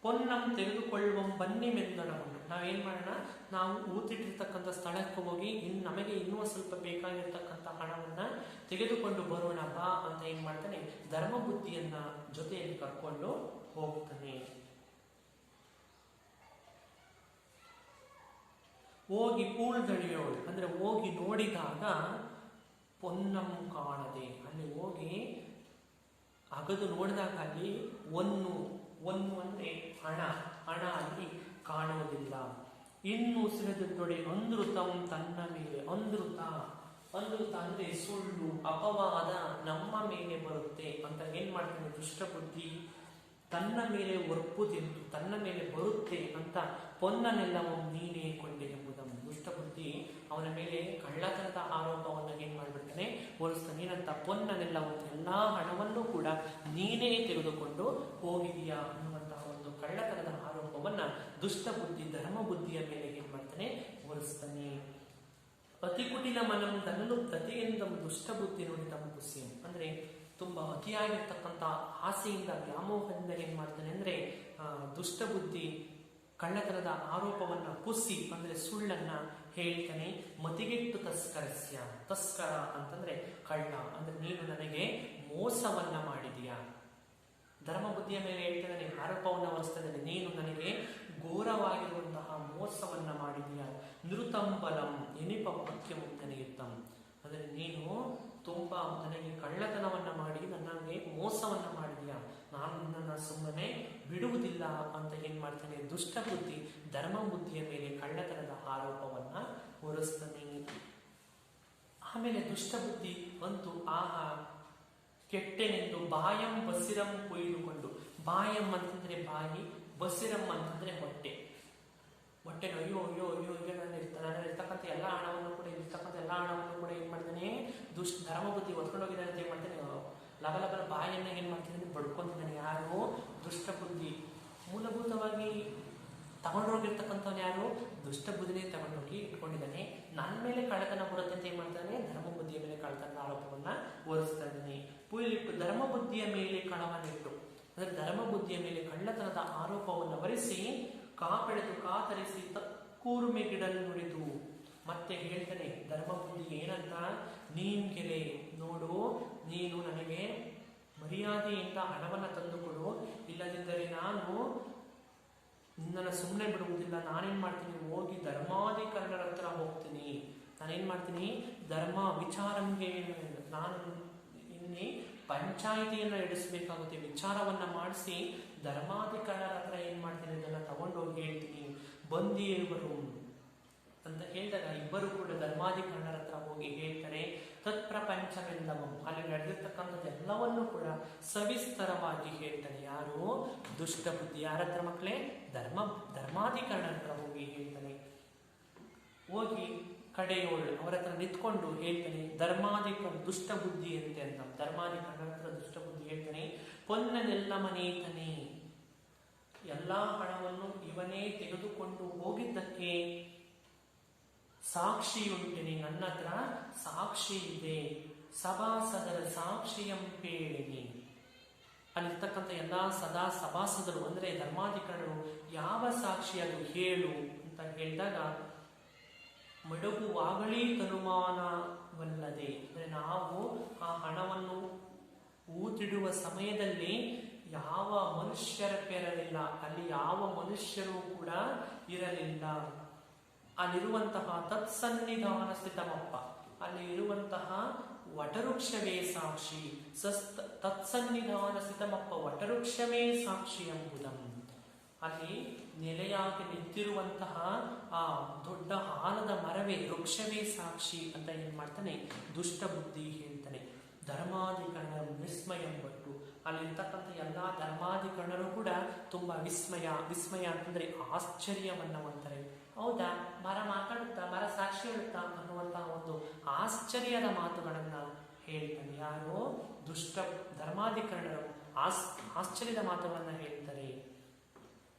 ಪೊನ್ನಂ ತೆಗೆದುಕೊಳ್ಳುವ ಬನ್ನಿ ಮೆಂದಣವನ್ನು ನಾವೇನ್ ಮಾಡೋಣ ನಾವು ಊತಿಟ್ಟಿರ್ತಕ್ಕಂಥ ಸ್ಥಳಕ್ಕೆ ಹೋಗಿ ನಮಗೆ ಇನ್ನೂ ಸ್ವಲ್ಪ ಬೇಕಾಗಿರ್ತಕ್ಕಂಥ ಹಣವನ್ನ ತೆಗೆದುಕೊಂಡು ಬರೋಣ ಬಾ ಅಂತ ಏನ್ ಮಾಡ್ತಾನೆ ಧರ್ಮ ಬುದ್ಧಿಯನ್ನ ಜೊತೆಯಲ್ಲಿ ಕರ್ಕೊಂಡು ಹೋಗ್ತಾನೆ. ಹೋಗಿ ಪೂಳ್ದಳಿಯೋಳು ಅಂದ್ರೆ ಹೋಗಿ ನೋಡಿದಾಗ ಪೊನ್ನಂ ಕಾಣದೆ ಅಲ್ಲಿ ಹೋಗಿ ಅಗದು ನೋಡಿದಾಗ ಅಲ್ಲಿ ಒಂದು ಅಂದ್ರೆ ಹಣ ಅಲ್ಲಿ ಕಾಣುವುದಿಲ್ಲ. ಇನ್ನು ಸಿಡಿದೊಡೆ ಅಂಧೃತಂ ತನ್ನ ಮೇಲೆ ಅಂಧೃತ ಅಂದ್ರೆ ಸುಳ್ಳು ಅಪವಾದ ನಮ್ಮ ಮೇಲೆ ಬರುತ್ತೆ ಅಂತ ಏನ್ ಮಾಡ್ತಾನೆ ದುಷ್ಟ ಬುದ್ಧಿ ತನ್ನ ಮೇಲೆ ಒರ್ಪುದೆಂದು ತನ್ನ ಮೇಲೆ ಬರುತ್ತೆ ಅಂತ ಪೊನ್ನನೆಲ್ಲವೂ ನೀನೇ ಕೊಂಡೆ ಎಂಬುದನ್ನು ದುಷ್ಟ ಬುದ್ಧಿ ಅವನ ಮೇಲೆ ಕಳ್ಳತನದ ಆರೋಪವನ್ನು ಏನ್ ಮಾಡ್ಬಿಡ್ತಾನೆ ಹೊರಿಸ್ತಾನೆ. ಏನಂತ ಪೊನ್ನನೆಲ್ಲವೂ ಎಲ್ಲಾ ಹಣವನ್ನು ಕೂಡ ನೀನೇ ತೆಗೆದುಕೊಂಡು ಹೋಗಿದೀಯಾ ಅನ್ನುವಂತಹ ಒಂದು ಕಳ್ಳತನದ ಆರೋಪವನ್ನ ದುಷ್ಟ ಬುದ್ಧಿ ಧರ್ಮ ಬುದ್ಧಿಯ ಮೇಲೆ ಏನ್ ಮಾಡ್ತಾನೆ ಹೊರಿಸ್ತಾನೆ. ಅತಿ ಕುಟಿಲ ಮನಂ ತನ್ನಲು ಪ್ರತಿಯೊಂದ ದುಷ್ಟ ಬುದ್ಧಿ ನುಡಿದ ಪುಸ್ಯಂ ಅಂದ್ರೆ ತುಂಬಾ ಅತಿಯಾಗಿರ್ತಕ್ಕಂಥ ಆಸೆಯಿಂದ ವ್ಯಾಮೋಹದಿಂದ ಏನ್ ಮಾಡ್ತಾನೆ ಅಂದ್ರೆ ದುಷ್ಟ ಬುದ್ಧಿ ಕಳ್ಳತನದ ಆರೋಪವನ್ನ ಪುಸ್ಸಿ ಅಂದ್ರೆ ಸುಳ್ಳನ್ನ ಹೇಳ್ತಾನೆ. ಮತಿಗೆಟ್ಟು ತಸ್ಕರ ಅಂತಂದ್ರೆ ಕಳ್ಳ ಅಂದ್ರೆ ನೀನು ನನಗೆ ಮೋಸವನ್ನ ಮಾಡಿದೀಯಾ. ಧರ್ಮ ಬುದ್ಧಿಯ ಮೇಲೆ ಹೇಳ್ತಾನೆ ಆರೋಪವನ್ನ ಹೊರಿಸ್ತಾನೆ ನೀನು ನನಗೆ ಘೋರವಾಗಿರುವಂತಹ ಮೋಸವನ್ನ ಮಾಡಿದೀಯಾ. ನೃತಂಬಲಂ ಎನಿಪ ಮುಖ್ಯ ಮುಕ್ತನಿಯುತ್ತಂ ಅಂದ್ರೆ ನೀನು ತುಂಬಾ ನನಗೆ ಕಳ್ಳತನವನ್ನ ಮಾಡಿ ನನಗೆ ಮೋಸವನ್ನ ಮಾಡಿದೀಯಾ, ನಾನು ನನ್ನ ಸುಮ್ಮನೆ ಬಿಡುವುದಿಲ್ಲ ಅಂತ ಏನ್ ಮಾಡ್ತಾನೆ ದುಷ್ಟ ಬುದ್ಧಿ ಧರ್ಮ ಬುದ್ಧಿಯ ಮೇಲೆ ಕಳ್ಳತನದ ಆರೋಪವನ್ನ ಹೊರಿಸ್ತಾನೆ. ಆಮೇಲೆ ದುಷ್ಟ ಬುದ್ಧಿ ಅಂತೂ ಕೆಟ್ಟೆನೆಂದು ಬಾಯಂ ಬಸಿರಂ ಕೊಯ್ದುಕೊಂಡು ಬಾಯಂ ಅಂತಂದ್ರೆ ಬಾಯಿ ಬಸಿರಂ ಅಂತಂದ್ರೆ ಹೊಟ್ಟೆ ಅಯ್ಯೋ ಅಯ್ಯೋ ಅಯ್ಯೋ ಈಗ ನಾನು ಇರ್ತಕ್ಕಂಥ ಎಲ್ಲ ಹಣವನ್ನು ಕೂಡ ಏನ್ ಮಾಡ್ತಾನೆ ಧರ್ಮ ಬುದ್ಧಿ ಹೊತ್ಕೊಂಡು ಹೋಗಿದ್ದಾನೆ ಅಂತ ಏನ್ ಮಾಡ್ತಾನೆ ಲಬಲಬಲ ಬಾಯನ್ನ ಏನ್ ಮಾಡ್ತಾನೆ ಬಡ್ಕೊಂತಿದ್ದಾನೆ. ಯಾರು ದುಷ್ಟ ಬುದ್ಧಿ ಮೂಲಭೂತವಾಗಿ ತಗೊಂಡೋಗಿರ್ತಕ್ಕಂಥವ್ನು ಯಾರು ದುಷ್ಟ ಬುದ್ಧಿನೇ ತಗೊಂಡೋಗಿ ಇಟ್ಕೊಂಡಿದ್ದಾನೆ. ನನ್ನ ಮೇಲೆ ಕಳ್ಳತನ ಬರುತ್ತೆ ಅಂತ ಏನ್ ಮಾಡ್ತಾನೆ ಧರ್ಮ ಬುದ್ಧಿಯ ಮೇಲೆ ಕಳ್ಳತನದ ಆರೋಪವನ್ನ ಹೊರಿಸ್ತಾ ಇದ್ದಾನೆ. ಪುಯ್ಲಿಟ್ಟು ಧರ್ಮ ಬುದ್ಧಿಯ ಮೇಲೆ ಕಳವನಿಟ್ಟು ಅಂದ್ರೆ ಧರ್ಮ ಬುದ್ಧಿಯ ಮೇಲೆ ಕಳ್ಳತನದ ಆರೋಪವನ್ನು ಹೊರಿಸಿ ಕಾಪೆಳೆದು ಕಾತರಿಸಿ ಕೂರ್ಮೆ ಗಿಡಲು ನುಡಿದು ಮತ್ತೆ ಹೇಳ್ತಾನೆ ಧರ್ಮ ಬುದ್ಧಿ ಏನಂತ ನೀನ್ಗೆಲೆ ನೋಡು ನೀನು ನನಗೆ ಮರ್ಯಾದೆಯಿಂದ ಹಣವನ್ನ ತಂದುಕೊಡು, ಇಲ್ಲದಿದ್ದರೆ ನಾನು ನಿನ್ನನ್ನು ಸುಮ್ಮನೆ ಬಿಡುವುದಿಲ್ಲ. ನಾನೇನ್ ಮಾಡ್ತೀನಿ ಹೋಗಿ ಧರ್ಮಾಧಿಕರಣರ ಹತ್ರ ಹೋಗ್ತೀನಿ. ನಾನೇನ್ ಮಾಡ್ತೀನಿ ಧರ್ಮ ವಿಚಾರಂಗೆ ನಾನು ಇನ್ನಿ ಪಂಚಾಯಿತಿಯನ್ನ ನಡೆಸಬೇಕಾಗುತ್ತೆ. ವಿಚಾರವನ್ನ ಮಾಡಿಸಿ ಧರ್ಮಾಧಿಕಾರರ ಹತ್ರ ಏನ್ ಮಾಡ್ತೀನಿ ಅದನ್ನ ತಗೊಂಡೋಗಿ ಹೇಳ್ತೀನಿ. ಬಂದಿರುವರು ಅಂತ ಹೇಳಿದಾಗ ಇಬ್ಬರು ಕೂಡ ಧರ್ಮಾಧಿಕಾರರ ಹತ್ರ ಹೋಗಿ ಹೇಳ್ತಾರೆ. ತತ್ಪ್ರಪಂಚವೆಲ್ಲವೂ ಅಲ್ಲಿ ನಡೆದಿರ್ತಕ್ಕಂಥದ್ದು ಎಲ್ಲವನ್ನೂ ಕೂಡ ಸವಿಸ್ತರವಾಗಿ ಹೇಳ್ತಾನೆ. ಯಾರು? ದುಷ್ಟ ಬುದ್ಧಿ. ಯಾರ ಹತ್ರ ಮಕ್ಕಳೇ? ಧರ್ಮಾಧಿಕರಣ ಹತ್ರ ಹೋಗಿ ಹೇಳ್ತಾನೆ. ಹೋಗಿ ಕಡೆಯೋಳು ಅವರ ಹತ್ರ ನಿಂತ್ಕೊಂಡು ಹೇಳ್ತಾನೆ, ದುಷ್ಟ ಬುದ್ಧಿ ಅಂತ ಧರ್ಮಾಧಿಕರಣ ಹತ್ರ ದುಷ್ಟ ಬುದ್ಧಿ ಹೇಳ್ತಾನೆ, ಪೊನ್ನನೆಲ್ಲ ಮನೇತನೇ, ಎಲ್ಲಾ ಹಣವನ್ನು ಇವನೇ ತೆಗೆದುಕೊಂಡು ಹೋಗಿದ್ದಕ್ಕೆ ಸಾಕ್ಷಿಯುಂಟೆನೆ, ನನ್ನ ಹತ್ರ ಸಾಕ್ಷಿ ಇದೆ. ಸಭಾಸದರ ಸಾಕ್ಷಿಯಂ ಪೇಳಿನಿ. ಅಲ್ಲಿರ್ತಕ್ಕಂಥ ಎಲ್ಲಾ ಸಭಾಸದರು ಅಂದ್ರೆ ಧರ್ಮಾಧಿಕರಣರು ಯಾವ ಸಾಕ್ಷಿ ಅದು ಹೇಳು ಅಂತ ಹೇಳಿದಾಗ, ಮಡಗುವಾಗಲೀ ತನುಮಾನವಲ್ಲದೆ, ಅಂದ್ರೆ ನಾವು ಆ ಹಣವನ್ನು ಊತಿಡುವ ಸಮಯದಲ್ಲಿ ಯಾವ ಮನುಷ್ಯರ ಪೇರಲಿಲ್ಲ, ಅಲ್ಲಿ ಯಾವ ಮನುಷ್ಯರು ಕೂಡ ಇರಲಿಲ್ಲ. ಅಲ್ಲಿರುವಂತಹ ತತ್ಸನ್ನಿಧಾನ ಸ್ಥಿತಮಪ್ಪ, ಅಲ್ಲಿ ಇರುವಂತಹ ವಟವೃಕ್ಷವೇ ಸಾಕ್ಷಿ. ತತ್ಸನ್ನಿಧಾನ ಸ್ಥಿತಮಪ್ಪ ವಟವೃಕ್ಷವೇ ಸಾಕ್ಷಿ ಎಂಬುದಂ. ಅಲ್ಲಿ ನೆಲೆಯಾಗಿ ನಿಂತಿರುವಂತಹ ಆ ದೊಡ್ಡ ಆಲದ ಮರವೇ ವೃಕ್ಷವೇ ಸಾಕ್ಷಿ ಅಂತ ಏನ್ ಮಾಡ್ತಾನೆ ದುಷ್ಟ ಬುದ್ಧಿ ಹೇಳ್ತಾನೆ. ಧರ್ಮಾಧಿಕರಣರು ವಿಸ್ಮಯ ಎಂಬಟ್ಟು ಅಲ್ಲಿರ್ತಕ್ಕಂಥ ಎಲ್ಲಾ ಧರ್ಮಾಧಿಕರಣರು ಕೂಡ ತುಂಬಾ ವಿಸ್ಮಯ ಅಂತಂದ್ರೆ ಆಶ್ಚರ್ಯವನ್ನ ಹೊಂತಾರೆ. ಹೌದಾ, ಮರ ಮಾತಾಡುತ್ತಾ, ಮರ ಸಾಕ್ಷಿ ಹೇಳುತ್ತಾ ಅನ್ನುವಂತಹ ಒಂದು ಆಶ್ಚರ್ಯದ ಮಾತುಗಳನ್ನ ಹೇಳ್ತಾನೆ. ಯಾರು? ದುಷ್ಟ ಧರ್ಮಾಧಿಕರಣರು ಆಶ್ಚರ್ಯದ ಮಾತುಗಳನ್ನ ಹೇಳ್ತಾರೆ.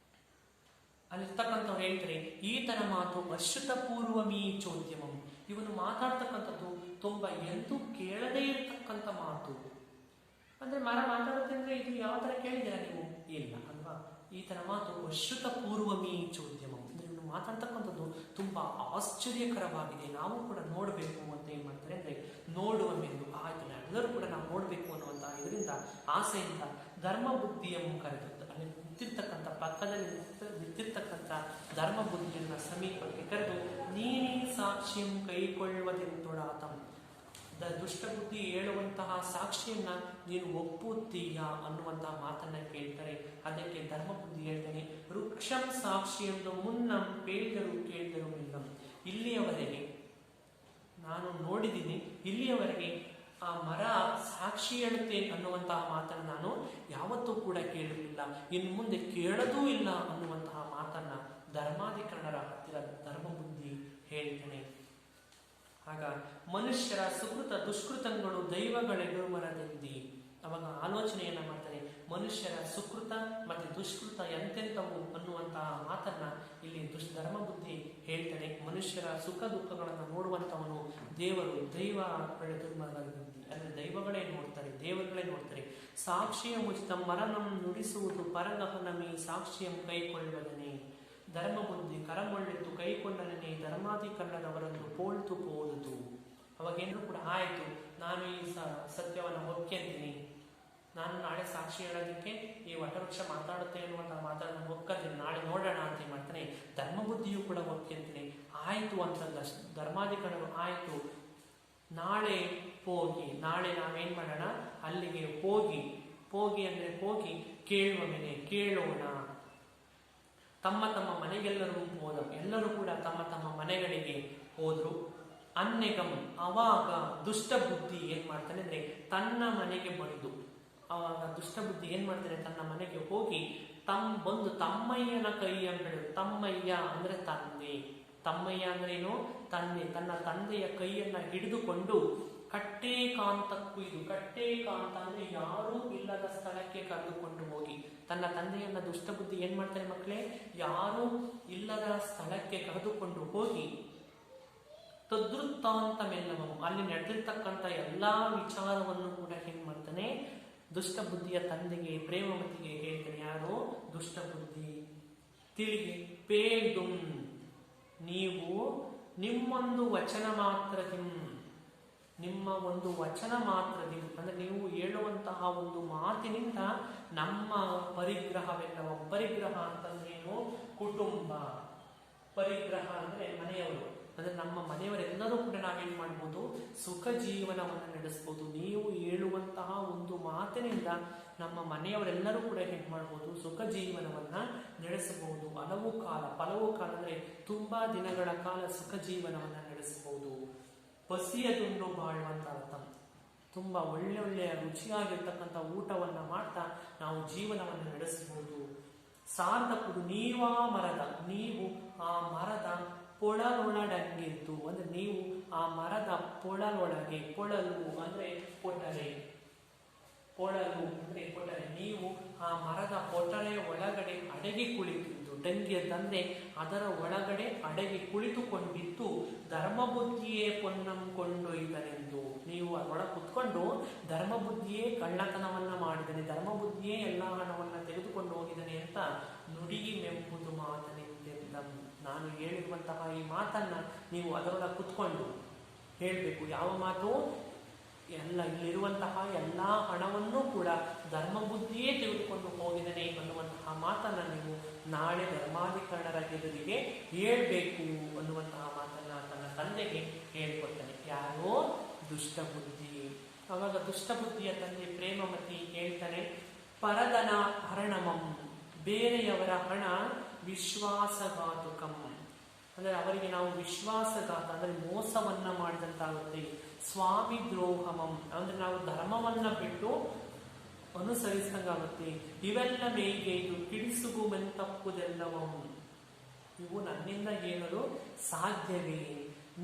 ಅಲ್ಲಿರ್ತಕ್ಕಂಥವ್ರು ಹೇಳ್ತಾರೆ, ಈತನ ಮಾತು ಅಶ್ರುತ ಪೂರ್ವಮೀ ಚೋದ್ಯಮಂ. ಇವನು ಮಾತಾಡ್ತಕ್ಕಂಥದ್ದು ತುಂಬಾ ಎಂದೂ ಕೇಳದೇ ಇರತಕ್ಕಂಥ ಮಾತು. ಅಂದ್ರೆ ಮರ ಮಾತಾಡುತ್ತೆ ಅಂದ್ರೆ ಇದು ಯಾವ ತರ ಕೇಳಿದ್ದೀರಾ ನೀವು? ಇಲ್ಲ ಅಲ್ವಾ? ಈತನ ಮಾತು ಅಶ್ರುತ ಪೂರ್ವಮೀ ಚೋದ್ಯಮಂ. ಅಂದ್ರೆ ಇವನು ಮಾತಾಡ್ತಕ್ಕಂಥದ್ದು ತುಂಬಾ ಆಶ್ಚರ್ಯಕರವಾಗಿದೆ, ನಾವು ಕೂಡ ನೋಡ್ಬೇಕು ಅಂತ ಏನ್ ಮಾಡ್ತಾರೆ ಅಂದ್ರೆ ನೋಡುವಮೆಂದು. ಆಯ್ತು, ಎಲ್ಲರೂ ಕೂಡ ನಾವು ನೋಡ್ಬೇಕು ಅನ್ನುವಂತಹ ಇದರಿಂದ ಆಸೆಯಿಂದ ಧರ್ಮ ಬುದ್ಧಿಯನ್ನು ಕರೆದದ್ದು. ಅಲ್ಲಿ ನಿಂತಿರ್ತಕ್ಕಂಥ ಪಕ್ಕದಲ್ಲಿ ನಿಂತಿರ್ತಕ್ಕಂಥ ಧರ್ಮ ಬುದ್ಧಿಯನ್ನ ಸಮೀಪಕ್ಕೆ ಕರೆದು, ನೀನೇ ಸಾಕ್ಷಿಯಂ ಕೈಕೊಳ್ಳುವುದೆಂತೊಡಾತಂ. ದುಷ್ಟ ಬುದ್ಧಿ ಹೇಳುವಂತಹ ಸಾಕ್ಷಿಯನ್ನ ನೀನು ಒಪ್ಪುತ್ತೀಯಾ ಅನ್ನುವಂತಹ ಮಾತನ್ನ ಕೇಳ್ತಾರೆ. ಅದಕ್ಕೆ ಧರ್ಮ ಬುದ್ಧಿ ಹೇಳ್ತಾನೆ, ವೃಕ್ಷಂ ಸಾಕ್ಷಿ ಎಂದು ಮುನ್ನಂ ಕೇಳಿದರು ಇಲ್ಲಂ. ಇಲ್ಲಿಯವರೆಗೆ ನಾನು ನೋಡಿದ್ದೀನಿ, ಇಲ್ಲಿಯವರೆಗೆ ಆ ಮರ ಸಾಕ್ಷಿ ಹೇಳುತ್ತೆ ಅನ್ನುವಂತಹ ಮಾತನ್ನು ನಾನು ಯಾವತ್ತೂ ಕೂಡ ಕೇಳಲಿಲ್ಲ, ಇನ್ನು ಮುಂದೆ ಕೇಳದೂ ಇಲ್ಲ ಅನ್ನುವಂತಹ ಮಾತನ್ನ ಧರ್ಮಾಧಿಕರಣರ ಹತ್ತಿರ ಧರ್ಮ ಬುದ್ಧಿ ಹೇಳ್ತಾನೆ. ಆಗ ಮನುಷ್ಯರ ಸುಕೃತ ದುಷ್ಕೃತಗಳು ದೈವಗಳೆದುರುಮರದೆಂದಿ. ಅವಾಗ ಆಲೋಚನೆಯನ್ನ ಮಾಡ್ತಾನೆ, ಮನುಷ್ಯರ ಸುಕೃತ ಮತ್ತೆ ದುಷ್ಕೃತ ಎಂತೆಂಥವು ಅನ್ನುವಂತಹ ಮಾತನ್ನ ಇಲ್ಲಿ ಧರ್ಮ ಬುದ್ಧಿ ಹೇಳ್ತಾನೆ. ಮನುಷ್ಯರ ಸುಖ ದುಃಖಗಳನ್ನು ನೋಡುವಂತವನು ದೇವರು, ದೈವಗಳೆದುರುಮರದೆಂದಿ ಅಂದ್ರೆ ದೈವಗಳೇ ನೋಡ್ತಾರೆ, ದೇವರುಗಳೇ ನೋಡ್ತಾರೆ. ಸಾಕ್ಷಿಯ ಮುಚಿತ ಮರಣಂ ನುಡಿಸುವುದು ಪರಗಹನಮಿ ಸಾಕ್ಷಿಯಂ ಕೈಕೊಳ್ಳುವುದನೇ. ಧರ್ಮ ಬುದ್ಧಿ ಕರಮೊಳ್ಳೆತ್ತು ಕೈಕೊಂಡನೇ ಧರ್ಮಾಧಿಕರಣದವರನ್ನು ಪೋಳ್ತು ಪೋಲುದು. ಅವಾಗೇನೂ ಕೂಡ ಆಯ್ತು, ನಾನು ಈ ಸತ್ಯವನ್ನು ಒಪ್ಕೊಂತೀನಿ, ನಾನು ನಾಳೆ ಸಾಕ್ಷಿ ಹೇಳೋದಕ್ಕೆ ಈ ವಟವೃಕ್ಷ ಮಾತಾಡುತ್ತೆ ಅನ್ನುವಂತಹ ಮಾತನ್ನು ಒಪ್ಕೊಂತೀನಿ, ನಾಳೆ ನೋಡೋಣ ಅಂತ ಮಾಡ್ತಾನೆ. ಧರ್ಮ ಬುದ್ಧಿಯು ಕೂಡ ಒಪ್ಕೊಂತೀನಿ. ಆಯ್ತು ಅಂತಂದ ಧರ್ಮಾಧಿಕರಣರು, ಆಯ್ತು ನಾಳೆ ಹೋಗಿ, ನಾಳೆ ನಾವೇನ್ ಮಾಡೋಣ, ಅಲ್ಲಿಗೆ ಹೋಗಿ ಅಂದ್ರೆ ಹೋಗಿ ಕೇಳುವ ಮೇಲೆ ಕೇಳೋಣ. ತಮ್ಮ ತಮ್ಮ ಮನೆಗೆಲ್ಲರೂ ಹೋದ, ಎಲ್ಲರೂ ಕೂಡ ತಮ್ಮ ತಮ್ಮ ಮನೆಗಳಿಗೆ ಹೋದ್ರು. ಅನ್ನೆಗಂ ಅವಾಗ ದುಷ್ಟ ಬುದ್ಧಿ ಏನ್ ಮಾಡ್ತಾನೆ ಅಂದ್ರೆ ತನ್ನ ಮನೆಗೆ ಬಂದು, ಅವಾಗ ದುಷ್ಟ ಬುದ್ಧಿ ಏನ್ ಮಾಡ್ತಾನೆ, ತನ್ನ ಮನೆಗೆ ಹೋಗಿ ಬಂದು ತಮ್ಮಯ್ಯನ ಕೈಯನ್ನು, ತಮ್ಮಯ್ಯ ಅಂದ್ರೆ ತಂದೆ, ತಮ್ಮಯ್ಯ ಅಂದ್ರೆ ಏನು, ತನ್ನ ತಂದೆಯ ಕೈಯನ್ನ ಹಿಡಿದುಕೊಂಡು ಕಟ್ಟೇಕಾಂತಕ್ಕೂ, ಇದು ಕಟ್ಟೇಕಾಂತ ಅಂದ್ರೆ ಯಾರೂ ಇಲ್ಲದ ಸ್ಥಳಕ್ಕೆ ಕರೆದುಕೊಂಡು ಹೋಗಿ, ತನ್ನ ತಂದೆಯನ್ನ ದುಷ್ಟ ಬುದ್ಧಿ ಏನ್ ಮಾಡ್ತಾನೆ ಮಕ್ಕಳೇ, ಯಾರೂ ಇಲ್ಲದ ಸ್ಥಳಕ್ಕೆ ಕರೆದುಕೊಂಡು ಹೋಗಿ ತದ್ವೃತ್ತಾಂತಮೆಲ್ಲವೂ ಅಲ್ಲಿ ನಡೆದಿರ್ತಕ್ಕಂಥ ಎಲ್ಲಾ ವಿಚಾರವನ್ನು ಕೂಡ ಏನ್ ಮಾಡ್ತಾನೆ ದುಷ್ಟ ಬುದ್ಧಿಯ ತಂದೆಗೆ, ಪ್ರೇಮವತಿಗೆ ಹೇಳ್ತಾನೆ. ಯಾರು? ದುಷ್ಟ ಬುದ್ಧಿ. ತಿಳಿಗೆ ಪೇಡುಂ, ನೀವು ನಿಮ್ಮೊಂದು ವಚನ ಮಾತ್ರದಿಂ, ನಿಮ್ಮ ಒಂದು ವಚನ ಮಾತ್ರದಿ ಅಂದ್ರೆ ನೀವು ಹೇಳುವಂತಹ ಒಂದು ಮಾತಿನಿಂದ ನಮ್ಮ ಪರಿಗ್ರಹವೆಲ್ಲವ. ಪರಿಗ್ರಹ ಅಂತಂದ್ರೆ ಏನು? ಕುಟುಂಬ. ಪರಿಗ್ರಹ ಅಂದ್ರೆ ಮನೆಯವರು, ಅಂದ್ರೆ ನಮ್ಮ ಮನೆಯವರೆಲ್ಲರೂ ಕೂಡ ನಾವೇನ್ ಮಾಡ್ಬೋದು, ಸುಖ ಜೀವನವನ್ನು ನಡೆಸಬಹುದು. ನೀವು ಹೇಳುವಂತಹ ಒಂದು ಮಾತಿನಿಂದ ನಮ್ಮ ಮನೆಯವರೆಲ್ಲರೂ ಕೂಡ ಏನ್ ಮಾಡ್ಬೋದು, ಸುಖ ಜೀವನವನ್ನ ನಡೆಸಬಹುದು. ಫಲವು ಕಾಲ ಅಂದ್ರೆ ತುಂಬಾ ದಿನಗಳ ಕಾಲ ಸುಖ ಜೀವನವನ್ನ ನಡೆಸಬಹುದು. ಪಸಿಯದುಂಡು ಬಾಳುವಂತ ಅರ್ಥ. ತುಂಬಾ ಒಳ್ಳೆಯ ರುಚಿಯಾಗಿರ್ತಕ್ಕಂಥ ಊಟವನ್ನ ಮಾಡ್ತಾ ನಾವು ಜೀವನವನ್ನು ನಡೆಸಬಹುದು. ಸಾಧಕುಡು ನೀವಾ ಮರದ, ನೀವು ಆ ಮರದ ಪೊಳಲೊಳಡಂಗಿದ್ದು, ಅಂದ್ರೆ ನೀವು ಆ ಮರದ ಪೊಳಲೊಳಗೆ, ಪೊಳಲು ಅಂದ್ರೆ ಪೊಟರೆ, ಪೊಳಲು ಅಂದ್ರೆ ಪೊಟರೆ, ನೀವು ಆ ಮರದ ಪೊಟರೆಯ ಒಳಗಡೆ ಅಡಗಿ ಕುಳಿತಿದ್ದು, ಡಂಗಿಯದಂದ್ರೆ ಅದರ ಒಳಗಡೆ ಅಡಗಿ ಕುಳಿತುಕೊಂಡಿದ್ದು, ಧರ್ಮಬುದ್ಧಿಯೇ ಪೊನ್ನಂ ಕೊಂಡೊಯ್ದನೆಂದು, ನೀವು ಅದರೊಳಗೆ ಕುತ್ಕೊಂಡು ಧರ್ಮಬುದ್ಧಿಯೇ ಕಳ್ಳತನವನ್ನ ಮಾಡಿದನೆ, ಧರ್ಮಬುದ್ಧಿಯೇ ಎಲ್ಲಾ ಹಣವನ್ನ ತೆಗೆದುಕೊಂಡು ಹೋಗಿದ್ದಾನೆ ಅಂತ ನುಡಿಗಿ ಮೆಂಬುದು ಮಾತನೆಂದೆಂದ. ನಾನು ಹೇಳಿರುವಂತಹ ಈ ಮಾತನ್ನ ನೀವು ಅದರೊಳಗೆ ಕುತ್ಕೊಂಡು ಹೇಳ್ಬೇಕು. ಯಾವ ಮಾತು? ಇಲ್ಲಿರುವಂತಹ ಎಲ್ಲಾ ಹಣವನ್ನು ಕೂಡ ಧರ್ಮಬುದ್ಧಿಯೇ ತೆಗೆದುಕೊಂಡು ಹೋಗಿದ್ದಾನೆ ಅನ್ನುವಂತಹ ಮಾತನ್ನ ನೀವು ನಾಳೆ ಧರ್ಮಾಧಿಕರಣರ ಎದುರಿಗೆ ಹೇಳ್ಬೇಕು ಅನ್ನುವಂತಹ ಮಾತನ್ನ ತನ್ನ ತಂದೆಗೆ ಹೇಳ್ಕೊಡ್ತಾನೆ. ಯಾರೋ? ದುಷ್ಟಬುದ್ಧಿ. ಅವಾಗ ದುಷ್ಟಬುದ್ಧಿಯ ತಂದೆ ಪ್ರೇಮಮತಿ ಹೇಳ್ತಾನೆ, ಪರದನ ಹರಣಮಂ, ಬೇರೆಯವರ ಹಣ ವಿಶ್ವಾಸಘಾತುಕಂ, ಅಂದ್ರೆ ಅವರಿಗೆ ನಾವು ವಿಶ್ವಾಸಘಾತ ಅಂದ್ರೆ ಮೋಸವನ್ನ ಮಾಡಿದಂತಾಗುತ್ತೆ. ಸ್ವಾಮಿ ದ್ರೋಹಮಂ, ಅಂದ್ರೆ ನಾವು ಧರ್ಮವನ್ನ ಬಿಟ್ಟು ಅನುಸರಿಸಿದಂಗಾಗುತ್ತೆ. ಇವೆಲ್ಲ ಮೇಗೆ ಇದು ಕಿಡಿಸುಗುಮೆಂತಪ್ಪುದೆಲ್ಲವಂ, ಇವು ನನ್ನಿಂದ ಹೇಳಲು ಸಾಧ್ಯವೇ?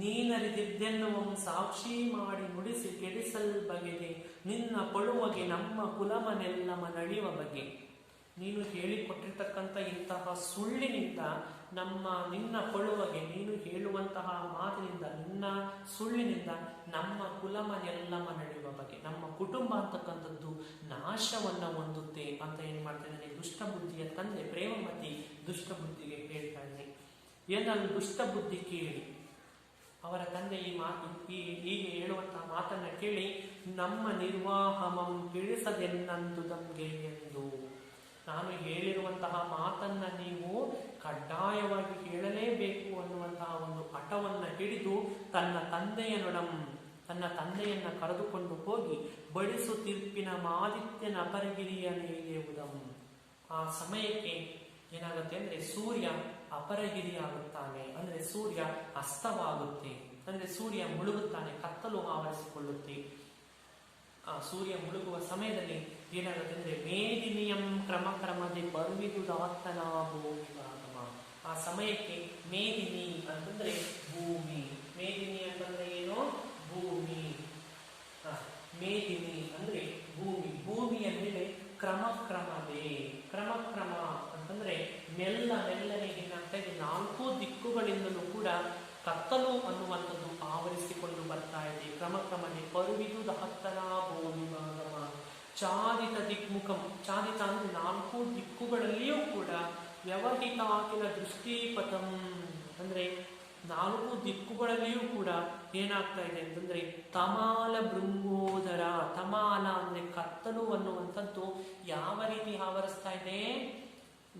ನೀನರಿದಿದ್ದೆನ್ನುವಂ ಸಾಕ್ಷಿ ಮಾಡಿ ನುಡಿಸಿ ಕೆಡಿಸಲ್ ಬಗೆಗೆ, ನಿನ್ನ ಪಳುವಗೆ ನಮ್ಮ ಕುಲಮನೆಲ್ಲಮ ನಳಿಯುವ ಬಗೆ. ನೀನು ಹೇಳಿಕೊಟ್ಟಿರ್ತಕ್ಕಂಥ ಇಂತಹ ಸುಳ್ಳಿನಿಂದ ನಿನ್ನ ಪಳುವಗೆ, ನೀನು ಹೇಳುವಂತಹ ಮಾತಿನಿಂದ, ನಿನ್ನ ಸುಳ್ಳಿನಿಂದ ನಮ್ಮ ಕುಲಮನೆಲ್ಲಮ ನಡೆಯುವ ಬಗೆ, ನಮ್ಮ ಕುಟುಂಬ ಅಂತಕ್ಕಂಥದ್ದು ನಾಶವನ್ನ ಹೊಂದುತ್ತೆ ಅಂತ ಏನ್ ಮಾಡ್ತಾನೆ ದುಷ್ಟಬುದ್ಧಿಯ ತಂದೆ ಪ್ರೇಮಮತಿ ದುಷ್ಟಬುದ್ಧಿಗೆ ಹೇಳ್ತಾನೆ. ಏನಾದ್ರು ದುಷ್ಟಬುದ್ಧಿ ಕೇಳಿ ಅವರ ತಂದೆ ಹೀಗೆ ಹೇಳುವಂತಹ ಮಾತನ್ನ ಕೇಳಿ, ನಮ್ಮ ನಿರ್ವಾಹಮಂ ತಿಳಿಸದೆನ್ನಂದುದಂಗೆ ಎಂದು, ನಾನು ಹೇಳಿರುವಂತಹ ಮಾತನ್ನ ನೀವು ಕಡ್ಡಾಯವಾಗಿ ಹೇಳಲೇಬೇಕು ಅನ್ನುವಂತಹ ಒಂದು ಹಠವನ್ನ ಹಿಡಿದು ತನ್ನ ತಂದೆಯನ್ನ ಕರೆದುಕೊಂಡು ಹೋಗಿ ಬಡಿಸು ತೀರ್ಪಿನ ಮಾದಿತ್ಯನ ಅಪರಗಿರಿಯ ನೇಯುವುದಂ. ಆ ಸಮಯಕ್ಕೆ ಏನಾಗುತ್ತೆ ಅಂದ್ರೆ ಸೂರ್ಯ ಅಪರಗಿರಿ ಆಗುತ್ತಾನೆ, ಅಂದ್ರೆ ಸೂರ್ಯ ಅಸ್ತವಾಗುತ್ತೆ, ಅಂದ್ರೆ ಸೂರ್ಯ ಮುಳುಗುತ್ತಾನೆ, ಕತ್ತಲು ಆವರಿಸಿಕೊಳ್ಳುತ್ತೆ. ಆ ಸೂರ್ಯ ಮುಳುಗುವ ಸಮಯದಲ್ಲಿ ಏನಾಗುತ್ತೆ ಅಂದ್ರೆ ಮೇದಿನಿಯಂ ಕ್ರಮದೆ ಪರ್ವಿದುದಾತ್ತನಾಭೋ ವಿಭಾಗಮ. ಆ ಸಮಯಕ್ಕೆ ಮೇದಿನಿ ಅಂತಂದ್ರೆ ಭೂಮಿ, ಮೇದಿನಿ ಅಂತಂದ್ರೆ ಏನು? ಭೂಮಿ. ಮೇದಿನಿ ಅಂದ್ರೆ ಭೂಮಿ, ಭೂಮಿಯ ಮೇಲೆ ಕ್ರಮ ಅಂತಂದ್ರೆ ಮೆಲ್ಲನೆ ಏನಾಗ್ತಾ ಇದೆ, ನಾಲ್ಕು ದಿಕ್ಕುಗಳಿಂದಲೂ ಕೂಡ ಕತ್ತಲು ಅನ್ನುವಂಥದ್ದು ಆವರಿಸಿಕೊಂಡು ಬರ್ತಾ ಇದೆ. ಕ್ರಮನೆ ಪರುವಿದು ದಹತ್ತನ ಬೋಧಿಭಾಗಮ ಚಾದಿತ ದಿಕ್ಮುಖಂ, ಚಾದಿತ ಅಂದ್ರೆ ನಾಲ್ಕು ದಿಕ್ಕುಗಳಲ್ಲಿಯೂ ಕೂಡ ವ್ಯವಹಿತಾಕಿಲ ದೃಷ್ಟಿಪಥಂ, ಅಂದ್ರೆ ನಾಲ್ಕು ದಿಕ್ಕುಗಳಲ್ಲಿಯೂ ಕೂಡ ಏನಾಗ್ತಾ ಇದೆ ಅಂತಂದ್ರೆ ತಮಾಲ ಭೃಂಗೋದರ, ತಮಾಲ ಅಂದ್ರೆ ಕತ್ತಲು ಅನ್ನುವಂಥದ್ದು ಯಾವ ರೀತಿ ಆವರಿಸ್ತಾ ಇದೆ?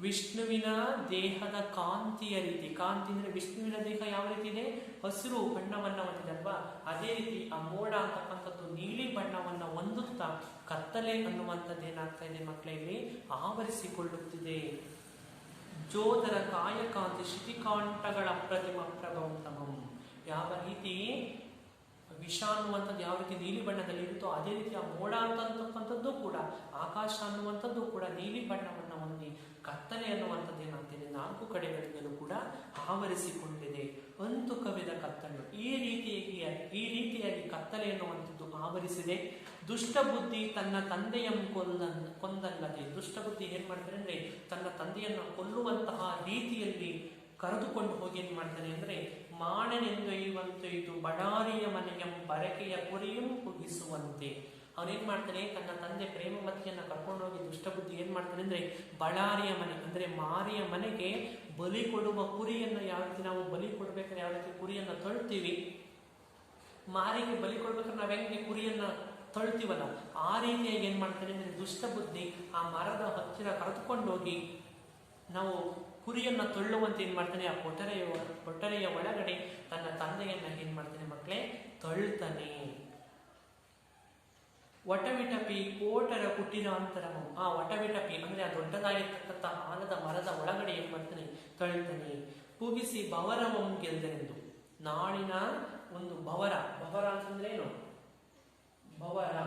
ವಿಷ್ಣುವಿನ ದೇಹದ ಕಾಂತಿಯ ರೀತಿ. ಕಾಂತಿ ಅಂದ್ರೆ ವಿಷ್ಣುವಿನ ದೇಹ ಯಾವ ರೀತಿ ಇದೆ? ಹಸಿರು ಬಣ್ಣವನ್ನ ಹೊಂದಿದೆ ಅಲ್ವಾ? ಅದೇ ರೀತಿ ಆ ಮೋಡ ಅಂತಕ್ಕಂಥದ್ದು ನೀಲಿ ಬಣ್ಣವನ್ನ ಹೊಂದುತ್ತಾ ಕತ್ತಲೆ ಅನ್ನುವಂಥದ್ದು ಏನಾಗ್ತಾ ಇದೆ ಮಕ್ಕಳಲ್ಲಿ ಆವರಿಸಿಕೊಳ್ಳುತ್ತಿದೆ. ಜೋದರ ಕಾಯಕಾಂತಿ ಶಿತಿಕಾಂಟಗಳ ಪ್ರತಿಮ ಪ್ರಭವಂತಮಂ, ಯಾವ ರೀತಿ ವಿಷ ಅನ್ನುವಂಥದ್ದು ಯಾವ ರೀತಿ ನೀಲಿ ಬಣ್ಣದಲ್ಲಿ ಇರುತ್ತೋ ಅದೇ ರೀತಿ ಆ ಮೋಡ ಅಂತಕ್ಕಂಥದ್ದು ಕೂಡ, ಆಕಾಶ ಅನ್ನುವಂಥದ್ದು ಕೂಡ ನೀಲಿ ಬಣ್ಣವನ್ನ ಹೊಂದಿ ಕತ್ತಲೆ ಅನ್ನುವಂಥದ್ದು ಏನಾಗ್ತಿದೆ ನಾಲ್ಕು ಕಡೆಗಳಿಂದಲೂ ಕೂಡ ಆವರಿಸಿಕೊಂಡಿದೆ. ಅಂತು ಕವಿದ ಕತ್ತಲು, ಈ ರೀತಿಯಾಗಿ ಕತ್ತಲೆ ಅನ್ನುವಂಥದ್ದು ಆವರಿಸಿದೆ. ದುಷ್ಟಬುದ್ಧಿ ತನ್ನ ತಂದೆಯನ್ನು ಕೊಂದಲ್ಲದೆ, ದುಷ್ಟಬುದ್ಧಿ ಏನ್ ಮಾಡ್ತಾರೆ ಅಂದ್ರೆ ತನ್ನ ತಂದೆಯನ್ನ ಕೊಲ್ಲುವಂತಹ ರೀತಿಯಲ್ಲಿ ಕರೆದುಕೊಂಡು ಹೋಗಿ ಏನ್ ಮಾಡ್ತಾನೆ ಅಂದ್ರೆ ಮಾಣನೆಂದೊಯ್ಯುವಂತೆ ಇದು ಬಡಾರಿಯ ಮನೆಯ ಬರಕೆಯ ಪುರಿಯೂ ಕುಗಿಸುವಂತೆ. ಅವನೇನ್ ಮಾಡ್ತಾನೆ, ತನ್ನ ತಂದೆ ಪ್ರೇಮಮತಿಯನ್ನ ಕರ್ಕೊಂಡೋಗಿ ದುಷ್ಟಬುದ್ಧಿ ಏನ್ ಮಾಡ್ತಾನೆ ಅಂದ್ರೆ ಬಳ್ಳಾರಿಯ ಮನೆ ಅಂದ್ರೆ ಮಾರಿಯ ಮನೆಗೆ ಬಲಿ ಕೊಡುವ ಕುರಿಯನ್ನ ಯಾವ ರೀತಿ ನಾವು ಬಲಿ ಕೊಡ್ಬೇಕಾದ್ರೆ ಯಾವ ರೀತಿ ಕುರಿಯನ್ನ ತಳ್ತೀವಿ, ಮಾರಿಗೆ ಬಲಿ ಕೊಡ್ಬೇಕಾದ್ರೆ ನಾವ್ ಹೆಂಗೆ ಕುರಿಯನ್ನ ತಳ್ತೀವಲ್ಲ ಆ ರೀತಿಯಾಗಿ ಏನ್ ಮಾಡ್ತಾನೆ ಅಂದ್ರೆ ದುಷ್ಟಬುದ್ಧಿ ಆ ಮರದ ಹತ್ತಿರ ಕರೆದುಕೊಂಡೋಗಿ ನಾವು ಕುರಿಯನ್ನ ತೊಳ್ಳುವಂತೆ ಏನ್ ಮಾಡ್ತಾನೆ, ಆ ಕೊಠರೆಯ ಒಳಗಡೆ ತನ್ನ ತಂದೆಯನ್ನ ಏನ್ ಮಾಡ್ತಾನೆ ಮಕ್ಕಳೇ ತಳ್ತಾನೆ. ವಟವಿಟಪಿ ಕೋಟರ ಕುಟಿರಾಂತರಮ, ಆ ವಟವಿಟಪಿ ಅಂದ್ರೆ ಆ ದೊಡ್ಡದಾಗಿರ್ತಕ್ಕಂಥ ಆಲದ ಮರದ ಒಳಗಡೆ ಏನ್ ಮಾಡ್ತಾನೆ ತಳ್ತಾನೆ. ಪುಗಿಸಿ ಬವರವಂ ಗೆಲ್ದನೆಂದು, ನಾಳಿನ ಒಂದು ಭವರ ಅಂತಂದ್ರೆ ಏನು? ಭವರ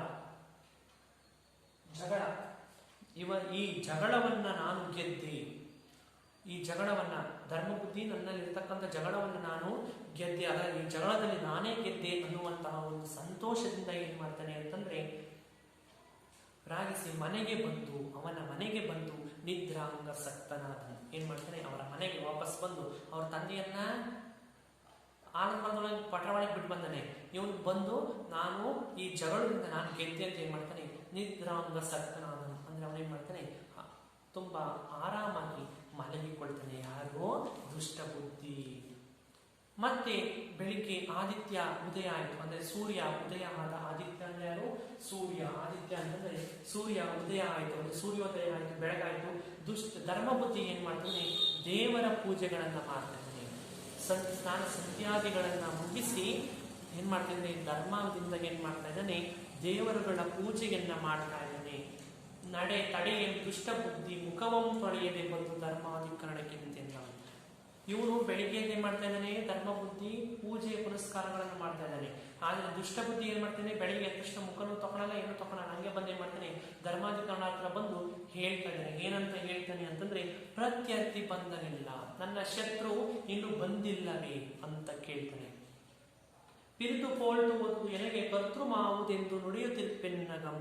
ಜಗಳ. ಈ ಜಗಳವನ್ನ ನಾನು ಗೆದ್ದೆ. ಈ ಜಗಳವನ್ನ ಧರ್ಮಬುದ್ಧಿ ನನ್ನಲ್ಲಿರ್ತಕ್ಕಂಥ ಜಗಳವನ್ನು ನಾನು ಗೆದ್ದೆ, ಅದರ ಈ ಜಗಳದಲ್ಲಿ ನಾನೇ ಗೆದ್ದೆ ಅನ್ನುವಂತಹ ಒಂದು ಸಂತೋಷದಿಂದ ಏನ್ ಮಾಡ್ತಾನೆ ಅಂತಂದ್ರೆ ರಾಗಿಸಿ ಅವನ ಮನೆಗೆ ಬಂದು ನಿದ್ರಾಂಗ ಸಕ್ತನಾದನು. ಏನ್ ಮಾಡ್ತಾನೆ? ಅವರ ಮನೆಗೆ ವಾಪಸ್ ಬಂದು ಅವರ ತಂದೆಯನ್ನ ಆನಂದೊಳಗೆ ಪಟರೊಳಗೆ ಬಿಟ್ಟು ಬಂದಾನೆ. ಇವನು ಬಂದು ನಾನು ಈ ಜಗಳದಿಂದ ನಾನು ಗೆದ್ದೆ ಅಂತ ಏನ್ ಮಾಡ್ತಾನೆ? ನಿದ್ರಾಂಗ ಸಕ್ತನಾದನು ಅಂದ್ರೆ ಅವನೇನ್ ಮಾಡ್ತಾನೆ? ತುಂಬಾ ಆರಾಮಾಗಿ ಮಲಗಿಕೊಳ್ತಾನೆ. ಯಾರು? ದುಷ್ಟ ಬುದ್ಧಿ. ಮತ್ತೆ ಬೆಳಿಗ್ಗೆ ಆದಿತ್ಯ ಉದಯ ಆಯಿತು, ಅಂದ್ರೆ ಸೂರ್ಯ ಉದಯ ಆದ. ಆದಿತ್ಯ ಅಂದ್ರೆ ಯಾರು? ಸೂರ್ಯ. ಆದಿತ್ಯ ಅಂತಂದ್ರೆ ಸೂರ್ಯ ಉದಯ ಆಯಿತು, ಅಂದ್ರೆ ಸೂರ್ಯೋದಯ ಆಯಿತು, ಬೆಳಗಾಯಿತು. ಧರ್ಮ ಬುದ್ಧಿ ಏನ್ ಮಾಡ್ತಾನೆ? ದೇವರ ಪೂಜೆಗಳನ್ನ ಮಾಡ್ತಾನೆ. ಸ್ನಾನ ಸಂಧ್ಯಾದಿಗಳನ್ನ ಮುಗಿಸಿ ಏನ್ ಮಾಡ್ತಾನೆ? ಧರ್ಮದಿಂದ ಏನ್ ಮಾಡ್ತಾ ಇದ್ದಾನೆ? ದೇವರುಗಳ ಪೂಜೆಯನ್ನ ಮಾಡ್ತಾ ಇದ್ದಾನೆ. ತಡೆಯನ್ನು ದುಷ್ಟ ಬುದ್ಧಿ ಮುಖವಂ ತೊಳೆಯದೆ ಬಂದು ಧರ್ಮಾಧಿಕರಣಕ್ಕೆ ನಿಂತೆಂದ. ಇವನು ಬೆಳಿಗ್ಗೆ ಏನ್ ಮಾಡ್ತಾ ಇದ್ದಾನೆ? ಧರ್ಮ ಬುದ್ಧಿ ಪೂಜೆ ಪುರಸ್ಕಾರಗಳನ್ನು ಮಾಡ್ತಾ ಇದ್ದಾನೆ. ಆದ್ರೆ ದುಷ್ಟ ಬುದ್ಧಿ ಏನ್ ಮಾಡ್ತಾನೆ? ಬೆಳಿಗ್ಗೆ ತಕ್ಷಣ ಮುಖನೂ ತಗೊಳಲ್ಲ, ಏನು ತಗೊಳಲ್ಲ, ಹಂಗೆ ಬಂದು ಏನ್ ಮಾಡ್ತಾನೆ? ಧರ್ಮಾಧಿಕರಣ ಹತ್ರ ಬಂದು ಹೇಳ್ತಾ ಇದ್ದಾನೆ. ಏನಂತ ಹೇಳ್ತಾನೆ ಅಂತಂದ್ರೆ, ಪ್ರತ್ಯರ್ಥಿ ಬಂದನಿಲ್ಲ, ನನ್ನ ಶತ್ರು ಇನ್ನು ಬಂದಿಲ್ಲವೇ ಅಂತ ಕೇಳ್ತಾನೆ. ಪಿರಿದು ಪೋಳ್ತುವುದು ಎನಗೆ ಕರ್ತೃ ಮಾವುದೆಂದು ನುಡಿಯುತ್ತಿರ್ಪೆನ್ನಗಂ.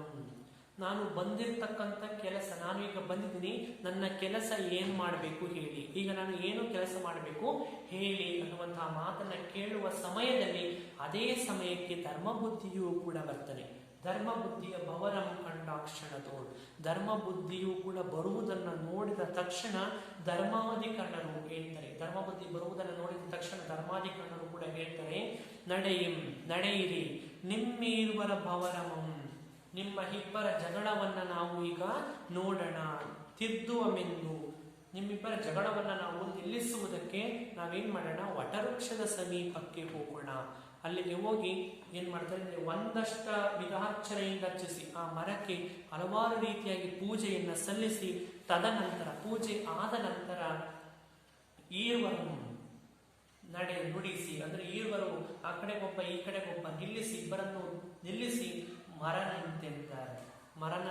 ನಾನು ಬಂದಿರತಕ್ಕಂಥ ಕೆಲಸ, ನಾನು ಈಗ ಬಂದಿದ್ದೀನಿ, ನನ್ನ ಕೆಲಸ ಏನ್ ಮಾಡಬೇಕು ಹೇಳಿ, ಈಗ ನಾನು ಏನು ಕೆಲಸ ಮಾಡಬೇಕು ಹೇಳಿ ಅನ್ನುವಂತಹ ಮಾತನ್ನ ಕೇಳುವ ಸಮಯದಲ್ಲಿ ಅದೇ ಸಮಯಕ್ಕೆ ಧರ್ಮಬುದ್ಧಿಯೂ ಕೂಡ ಬರ್ತದೆ. ಧರ್ಮಬುದ್ಧಿಯ ಭವರಂ ಕಂಡಾಕ್ಷಣದೋಳು, ಧರ್ಮಬುದ್ಧಿಯೂ ಕೂಡ ಬರುವುದನ್ನು ನೋಡಿದ ತಕ್ಷಣ ಧರ್ಮಾಧಿಕರಣರು ಹೇಳ್ತಾರೆ. ಧರ್ಮಬುದ್ಧಿ ಬರುವುದನ್ನು ನೋಡಿದ ತಕ್ಷಣ ಧರ್ಮಾಧಿಕರಣರು ಕೂಡ ಹೇಳ್ತಾರೆ, ನಡೆಯಿರಿ ನಿಮ್ಮಿರುವರ ಭವರಮಂ, ನಿಮ್ಮ ಇಬ್ಬರ ಜಗಳವನ್ನ ನಾವು ಈಗ ನೋಡೋಣ. ತಿದ್ದುವಮೆಂದು, ನಿಮ್ಮಿಬ್ಬರ ಜಗಳವನ್ನ ನಾವು ನಿಲ್ಲಿಸುವುದಕ್ಕೆ ನಾವೇನ್ ಮಾಡೋಣ? ವಟವೃಕ್ಷದ ಸಮೀಪಕ್ಕೆ ಹೋಗೋಣ. ಅಲ್ಲಿಗೆ ಹೋಗಿ ಏನ್ ಮಾಡ್ತಾರೆ ಅಂದ್ರೆ ಒಂದಷ್ಟ ವಿಧಾರ್ಚನೆಯಿಂದ ಅರ್ಚಿಸಿ ಆ ಮರಕ್ಕೆ ಹಲವಾರು ರೀತಿಯಾಗಿ ಪೂಜೆಯನ್ನ ಸಲ್ಲಿಸಿ, ತದನಂತರ ಪೂಜೆ ಆದ ನಂತರ ಈರ್ವರು ನುಡಿಸಿ, ಅಂದ್ರೆ ಈರ್ವರು ಆ ಕಡೆಗೊಬ್ಬ ಈ ಕಡೆಗೊಬ್ಬ ನಿಲ್ಲಿಸಿ, ಇಬ್ಬರನ್ನು ನಿಲ್ಲಿಸಿ ಮರನ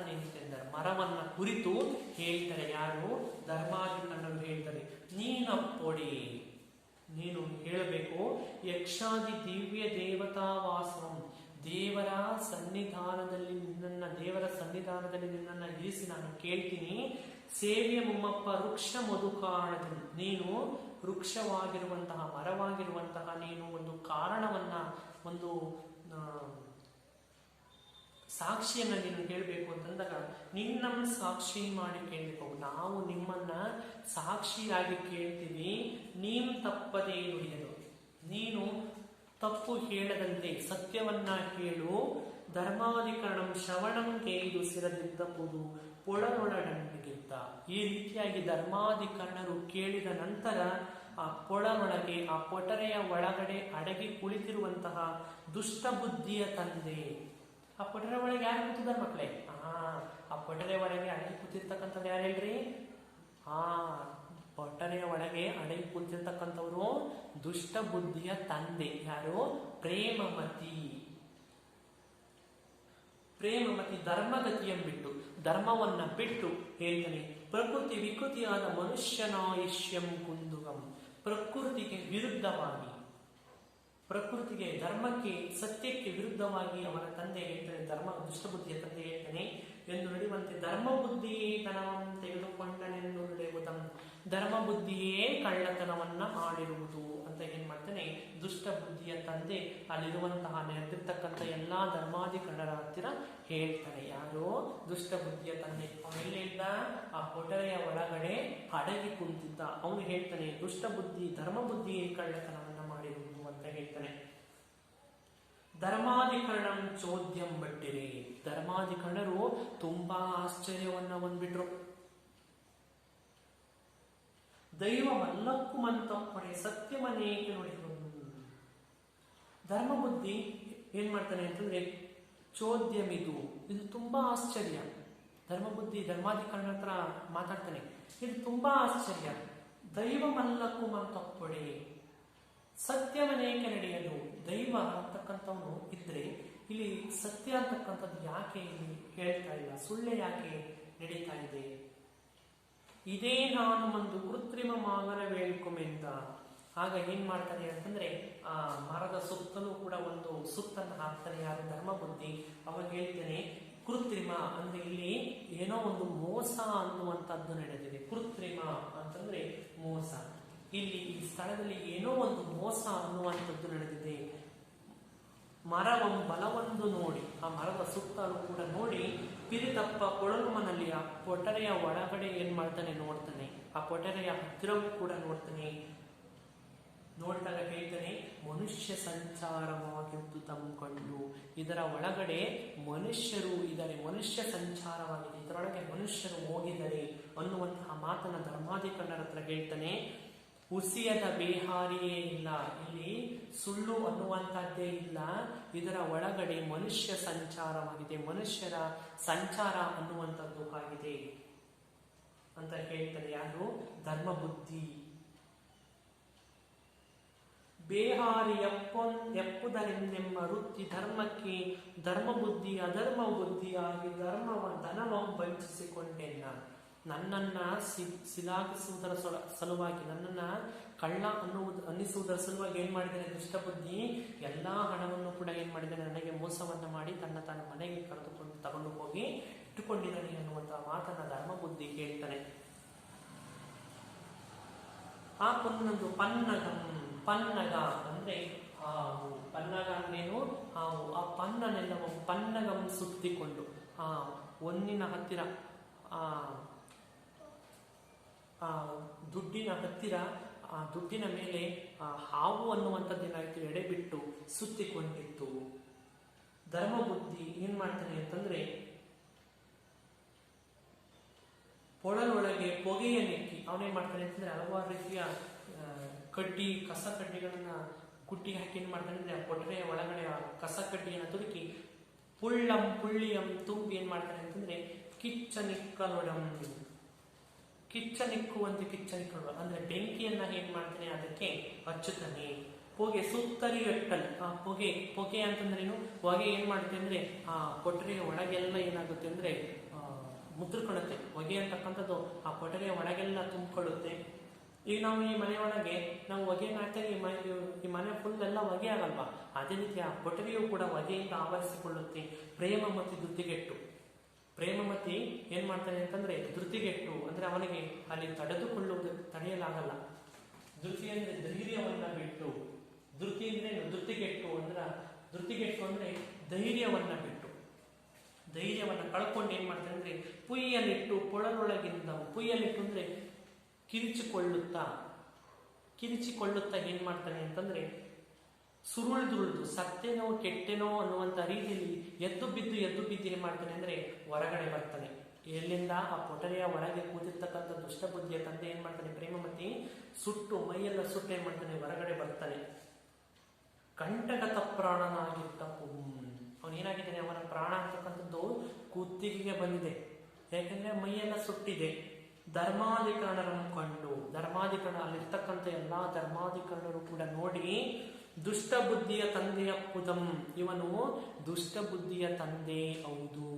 ನಿಂತೆಂದರೆ ಮರವನ್ನ ಕುರಿತು ಹೇಳ್ತಾರೆ. ಯಾರು? ಧರ್ಮಾಧಿಕರಣರು ಹೇಳ್ತಾರೆ, ನೀನಪ್ಪೊಡೆ, ನೀನು ಹೇಳಬೇಕು, ಯಕ್ಷಾದಿ ದಿವ್ಯ ದೇವತಾವಾಸಂ, ದೇವರ ಸನ್ನಿಧಾನದಲ್ಲಿ ನಿನ್ನನ್ನ ಇರಿಸಿ ನಾನು ಕೇಳ್ತೀನಿ. ಸೇವ್ಯ ಮುಮ್ಮಪ್ಪ ವೃಕ್ಷ ಮಧುಕಾರಣದಲ್ಲಿ, ನೀನು ವೃಕ್ಷವಾಗಿರುವಂತಹ ಮರವಾಗಿರುವಂತಹ ನೀನು ಒಂದು ಕಾರಣವನ್ನ, ಒಂದು ಸಾಕ್ಷಿಯನ್ನ ನೀನು ಹೇಳ್ಬೇಕು ಅಂತಂದಾಗ ನಿನ್ನ ಸಾಕ್ಷಿ ಮಾಡಿ ಕೇಳಬೇಕು. ನಾವು ನಿಮ್ಮನ್ನ ಸಾಕ್ಷಿಯಾಗಿ ಕೇಳ್ತೀವಿ, ನೀನು ತಪ್ಪದೇ ನುಡಿಯಲು, ನೀನು ತಪ್ಪು ಹೇಳದಂತೆ ಸತ್ಯವನ್ನ ಹೇಳು. ಧರ್ಮಾಧಿಕರಣಂ ಶ್ರವಣಂ ಕೇಳು ಸಿರದಿದ್ದಪುದು ಪೊಳನೊಳಗಿದ್ದ. ಈ ರೀತಿಯಾಗಿ ಧರ್ಮಾಧಿಕರಣರು ಕೇಳಿದ ನಂತರ ಆ ಪೊಳನೊಳಗೆ, ಆ ಪೊಟರೆಯ ಒಳಗಡೆ ಅಡಗಿ ಕುಳಿತಿರುವಂತಹ ದುಷ್ಟ ಬುದ್ಧಿಯ ತಂದೆ, ಆ ಪೊಟರೆ ಒಳಗೆ ಯಾರು ಕೂತಿದ್ದಾರೆ ಮಕ್ಕಳೇ? ಆ ಪೊಟರೆ ಒಳಗೆ ಅಡಗಿ ಕೂತಿರ್ತಕ್ಕಂಥವ್ರು ಯಾರು ಹೇಳ್ರಿ? ಪೊಟರೆಯ ಒಳಗೆ ಅಡಗಿ ಕೂತಿರ್ತಕ್ಕಂಥವ್ರು ದುಷ್ಟ ಬುದ್ಧಿಯ ತಂದೆ. ಯಾರು? ಪ್ರೇಮಮತಿ. ಧರ್ಮಗತಿಯನ್ನು ಧರ್ಮವನ್ನ ಬಿಟ್ಟು ಹೇಳ್ತಾನೆ, ಪ್ರಕೃತಿ ವಿಕೃತಿಯಾದ ಮನುಷ್ಯನಾಯುಷ್ಯಂ ಕುಂದುಗಂ. ಪ್ರಕೃತಿಗೆ ವಿರುದ್ಧವಾಗಿ, ಪ್ರಕೃತಿಗೆ, ಧರ್ಮಕ್ಕೆ, ಸತ್ಯಕ್ಕೆ ವಿರುದ್ಧವಾಗಿ ಅವನ ತಂದೆ ಹೇಳ್ತಾನೆ, ದುಷ್ಟಬುದ್ಧಿಯ ತಂದೆ ಹೇಳ್ತಾನೆ ಎಂದು ನುಡಿಯುವಂತೆ ಧರ್ಮ ಬುದ್ಧಿಯೇ ತನವನ್ನು ತೆಗೆದುಕೊಂಡನೆಂದು ನುಡಿಯುವುದಂ. ಧರ್ಮ ಬುದ್ಧಿಯೇ ಕಳ್ಳತನವನ್ನ ಮಾಡಿರುವುದು ಅಂತ ಏನ್ ಮಾಡ್ತಾನೆ? ದುಷ್ಟ ಬುದ್ಧಿಯ ತಂದೆ ಅಲ್ಲಿರುವಂತಹ ನೆರೆದಿರ್ತಕ್ಕಂಥ ಎಲ್ಲಾ ಧರ್ಮಾಧಿಕರಣರ ಹತ್ತಿರ ಹೇಳ್ತಾನೆ. ಯಾರೋ ದುಷ್ಟ ಬುದ್ಧಿಯ ತಂದೆ. ಅವನೆಲ್ಲಿದ್ದ? ಆ ಕೊಠರೆಯ ಒಳಗಡೆ ಅಡಗಿ ಕುಂತಿದ್ದ. ಅವನು ಹೇಳ್ತಾನೆ, ದುಷ್ಟ ಬುದ್ಧಿ, ಧರ್ಮ ಬುದ್ಧಿಯೇ ಕಳ್ಳತನವನ್ನ ಮಾಡಿರುವುದು ಅಂತ ಹೇಳ್ತಾನೆ. ಧರ್ಮಾಧಿಕರಣಂ ಚೋದ್ಯಂ ಬಟ್ಟಿರಿ. ಧರ್ಮಾಧಿಕರಣರು ತುಂಬಾ ಆಶ್ಚರ್ಯವನ್ನ ಹೊಂದ್ಬಿಟ್ರು. ದೈವ ಮಲ್ಲಕ್ಕೂ ಮಂತಪ್ಪಣೆ ಸತ್ಯವನ್ನೇಕೆ ನೋಡಿದ್ರು. ಧರ್ಮ ಬುದ್ಧಿ ಏನ್ ಮಾಡ್ತಾನೆ ಅಂತಂದ್ರೆ ಚೋದ್ಯಮಿದು, ಇದು ತುಂಬಾ ಆಶ್ಚರ್ಯ. ಧರ್ಮ ಬುದ್ಧಿ ಧರ್ಮಾಧಿಕರಣ ಹತ್ರ ಮಾತಾಡ್ತಾನೆ, ಇದು ತುಂಬಾ ಆಶ್ಚರ್ಯ. ದೈವ ಮಲ್ಲಕ್ಕೂ ಮಂತಪ್ಪಣೆ, ಸತ್ಯವನೇಕೆ ನಡೆಯಲು ದೈವ ಅಂತಕ್ಕಂಥವನು ಇದ್ರೆ ಇಲ್ಲಿ ಸತ್ಯ ಅಂತಕ್ಕಂಥದ್ದು ಯಾಕೆ ಇಲ್ಲಿ ಹೇಳ್ತಾ ಇಲ್ಲ, ಸುಳ್ಳೆ ಯಾಕೆ ನಡೀತಾ ಇದೆ? ಇದೇ ನಾನು ಒಂದು ಕೃತ್ರಿಮ ಮಾಗನ ವೇಳ್ಕೊಮೆಂದ. ಆಗ ಏನ್ ಮಾಡ್ತಾರೆ ಅಂತಂದ್ರೆ ಆ ಮರದ ಸುತ್ತಲೂ ಕೂಡ ಒಂದು ಸುತ್ತನ್ನು ಹಾಕ್ತಾನೆ ಯಾರು ಧರ್ಮಬುದ್ಧಿ. ಅವಾಗ ಹೇಳ್ತೇನೆ ಕೃತ್ರಿಮ ಅಂದ್ರೆ ಇಲ್ಲಿ ಏನೋ ಒಂದು ಮೋಸ ಅನ್ನುವಂಥದ್ದು ನಡೆದಿದೆ. ಕೃತ್ರಿಮ ಅಂತಂದ್ರೆ ಮೋಸ. ಇಲ್ಲಿ ಈ ಸ್ಥಳದಲ್ಲಿ ಏನೋ ಒಂದು ಮೋಸ ಅನ್ನುವಂಥದ್ದು ನಡೆದಿದೆ. ಮರವಂ ಬಲವೊಂದು ನೋಡಿ, ಆ ಮರದ ಸುತ್ತಲೂ ಕೂಡ ನೋಡಿ, ಪಿರಿತಪ್ಪ ಕೊಳಲುಮನಲ್ಲಿ ಆ ಪೊಟರೆಯ ಒಳಗಡೆ ಏನ್ ಮಾಡ್ತಾನೆ ನೋಡ್ತಾನೆ, ಆ ಪೊಟರೆಯ ಹತ್ತಿರವೂ ಕೂಡ ನೋಡ್ತಾನೆ. ನೋಡಿದಾಗ ಹೇಳ್ತಾನೆ ಮನುಷ್ಯ ಸಂಚಾರವಾಗಿದ್ದು ತಂಕೊಂಡು, ಇದರ ಒಳಗಡೆ ಮನುಷ್ಯರು ಇದ್ದಾರೆ, ಮನುಷ್ಯ ಸಂಚಾರವಾಗಿದೆ, ಇದರೊಳಗೆ ಮನುಷ್ಯರು ಹೋಗಿದ್ದಾರೆ ಅನ್ನುವಂತಹ ಮಾತನ್ನ ಧರ್ಮಾಧಿಕರಣರ ಹತ್ರ ಹೇಳ್ತಾನೆ. ಉಸಿಯದ ಬೇಹಾರಿಯೇ ಇಲ್ಲ, ಇಲ್ಲಿ ಸುಳ್ಳು ಅನ್ನುವಂಥದ್ದೇ ಇಲ್ಲ, ಇದರ ಒಳಗಡೆ ಮನುಷ್ಯ ಸಂಚಾರವಾಗಿದೆ, ಮನುಷ್ಯರ ಸಂಚಾರ ಅನ್ನುವಂಥದ್ದು ಆಗಿದೆ ಅಂತ ಹೇಳ್ತಾರೆ ಯಾರು ಧರ್ಮಬುದ್ಧಿ. ಬೇಹಾರಿ ಎಪ್ಪುದರೆಂದೆಂಬ ವೃತ್ತಿ ಧರ್ಮಕ್ಕೆ ಧರ್ಮಬುದ್ಧಿ ಅಧರ್ಮ ಬುದ್ಧಿಯಾಗಿ ಧನವ ವಂಚಿಸಿಕೊಂಡೆನ್ನ. ನನ್ನನ್ನ ಸಿಲಾಗಿಸುವುದರ ಸಲುವಾಗಿ, ನನ್ನನ್ನ ಕಳ್ಳ ಅನ್ನಿಸುವುದರ ಸಲುವಾಗಿ ಏನ್ ಮಾಡಿದ್ದೇನೆ ದುಷ್ಟಬುದ್ಧಿ, ಎಲ್ಲಾ ಹಣವನ್ನು ಕೂಡ ಏನ್ ಮಾಡಿದ್ದೇನೆ ನನಗೆ ಮೋಸವನ್ನ ಮಾಡಿ ತನ್ನ ಮನೆಗೆ ತಗೊಂಡು ಹೋಗಿ ಇಟ್ಟುಕೊಂಡಿದ್ದಾನೆ ಅನ್ನುವಂತಹ ಮಾತನ್ನ ಧರ್ಮಬುದ್ಧಿ ಹೇಳ್ತಾನೆ. ಆ ಪೊನ್ನೊಂದು ಪನ್ನಗ ಅಂದ್ರೆ ಹಾವು. ಪನ್ನಗ ಅಂದ್ರೇನು ಹಾವು. ಆ ಪನ್ನನೆಲ್ಲವ ಪನ್ನಗಂ ಸುತ್ತಿಕೊಂಡು ಆ ಒಂದಿನ ಹತ್ತಿರ ಆ ದುಡ್ಡಿನ ಹತ್ತಿರ, ಆ ದುಡ್ಡಿನ ಮೇಲೆ ಆ ಹಾವು ಅನ್ನುವಂಥದ್ದೇನಾಯ್ತು ಎಡೆ ಬಿಟ್ಟು ಸುತ್ತಿಕೊಂಡಿತ್ತು. ಧರ್ಮಬುದ್ಧಿ ಏನ್ ಮಾಡ್ತಾನೆ ಅಂತಂದ್ರೆ ಪೊಳಲೊಳಗೆ ಪೊಗೆಯ ನೆಕ್ಕಿ ಅವನೇನ್ ಮಾಡ್ತಾನೆ ಅಂತಂದ್ರೆ ಹಲವಾರು ರೀತಿಯ ಕಡ್ಡಿ ಕಸ ಕಡ್ಡಿಗಳನ್ನ ಕುಟ್ಟಿಗೆ ಹಾಕಿ ಏನ್ ಮಾಡ್ತಾನೆ ಅಂದ್ರೆ ಆ ಪೊಟರೆಯ ಒಳಗಡೆ ಆ ಕಸ ಕಡ್ಡಿಯನ್ನು ತುರುಕಿ ಪುಳ್ಳಿಯಂ ತುಂಬಿ ಏನ್ ಮಾಡ್ತಾನೆ ಅಂತಂದ್ರೆ ಕಿಚ್ಚನಿಕ್ಕುವಂತೆ ಕಿಚ್ಚನಿಕ್ಕಲು ಅಂದ್ರೆ ಬೆಂಕಿಯನ್ನ ಏನ್ ಮಾಡ್ತಾನೆ ಅದಕ್ಕೆ ಹಚ್ಚುತ್ತಾನೆ. ಹೊಗೆ ಸುತ್ತರಿ ಎಟ್ಟಲ್, ಆ ಹೊಗೆ ಅಂತಂದ್ರೇನು, ಹೊಗೆ ಏನ್ ಮಾಡುತ್ತೆ ಅಂದ್ರೆ ಆ ಪೊಟರೆಯ ಒಳಗೆಲ್ಲ ಏನಾಗುತ್ತೆ ಅಂದ್ರೆ ಮುದ್ರಕೊಳ್ಳುತ್ತೆ. ಹೊಗೆ ಅಂತಕ್ಕಂಥದ್ದು ಆ ಪೊಟರೆಯ ಒಳಗೆಲ್ಲ ತುಂಬಿಕೊಳ್ಳುತ್ತೆ. ಈಗ ನಾವು ಈ ಮನೆಯೊಳಗೆ ನಾವು ಹೊಗೆಯನ್ನು ಹಾಕ್ತಾರೆ, ಈ ಮನೆ ಫುಲ್ ಎಲ್ಲ ಹೊಗೆ ಆಗಲ್ವಾ, ಅದೇ ರೀತಿ ಆ ಪೊಟರೆಯು ಕೂಡ ಹೊಗೆಯಿಂದ ಆವರಿಸಿಕೊಳ್ಳುತ್ತೆ. ಪ್ರೇಮಮತಿ ಧೃತಿಗೆಟ್ಟು, ಪ್ರೇಮಮತಿ ಏನ್ ಮಾಡ್ತಾನೆ ಅಂತಂದ್ರೆ ಧೃತಿಗೆಟ್ಟು ಅಂದ್ರೆ ಅವನಿಗೆ ಅಲ್ಲಿ ತಡೆಯಲಾಗಲ್ಲ. ಧೃತಿ ಅಂದ್ರೆ ಧೈರ್ಯವನ್ನ ಬಿಟ್ಟು, ಧೃತಿ ಅಂದ್ರೆ ಧೃತಿಗೆಟ್ಟು ಅಂದ್ರೆ ಧೈರ್ಯವನ್ನ ಬಿಟ್ಟು, ಧೈರ್ಯವನ್ನ ಕಳ್ಕೊಂಡು ಏನ್ ಮಾಡ್ತಾನೆ ಅಂದ್ರೆ ಪುಯ್ಯಲಿಟ್ಟು ಪೊಳಲೊಳಗಿಂದ, ಪುಯ್ಯಲಿಟ್ಟು ಅಂದ್ರೆ ಕಿರಿಚಿಕೊಳ್ಳುತ್ತಾ ಏನ್ ಮಾಡ್ತಾನೆ ಅಂತಂದ್ರೆ ಸುರುಳಿದುರುಳಿದು ಸತ್ಯನೋ ಕೆಟ್ಟೆನೋ ಅನ್ನುವಂತ ರೀತಿಯಲ್ಲಿ ಎದ್ದು ಬಿದ್ದು ಏನ್ ಮಾಡ್ತಾನೆ ಅಂದ್ರೆ ಹೊರಗಡೆ ಬರ್ತಾನೆ. ಎಲ್ಲಿಂದ ಆ ಪೊಟರೆಯ ಒಳಗೆ ಕೂತಿರ್ತಕ್ಕಂಥ ದುಷ್ಟಬುದ್ಧಿಯ ತಂದೆ ಏನ್ ಮಾಡ್ತಾನೆ ಪ್ರೇಮಮತಿ ಮೈಯೆಲ್ಲ ಸುಟ್ಟು ಏನ್ ಮಾಡ್ತಾನೆ ಹೊರಗಡೆ ಬರ್ತಾನೆ. ಕಂಠಗತ ಪ್ರಾಣನಾಗಿದ್ದ ಅವನೇನಾಗಿದ್ದಾನೆ, ಅವನ ಪ್ರಾಣ ಅಂತಕ್ಕಂಥದ್ದು ಕುತ್ತಿಗೆಗೆ ಬಂದಿದೆ. ಯಾಕಂದ್ರೆ ಮೈಯೆಲ್ಲ ಸುಟ್ಟಿದೆ. ಧರ್ಮಾಧಿಕರಣರನ್ನು ಕಂಡು, ಅಲ್ಲಿರ್ತಕ್ಕಂಥ ಎಲ್ಲಾ ಧರ್ಮಾಧಿಕರಣರು ಕೂಡ ನೋಡಿ ದುಷ್ಟ ಬುದ್ಧಿಯ ತಂದೆಯ ಪುದಂ, ಇವನು ದುಷ್ಟ ಬುದ್ಧಿಯ ತಂದೆ ಹೌದು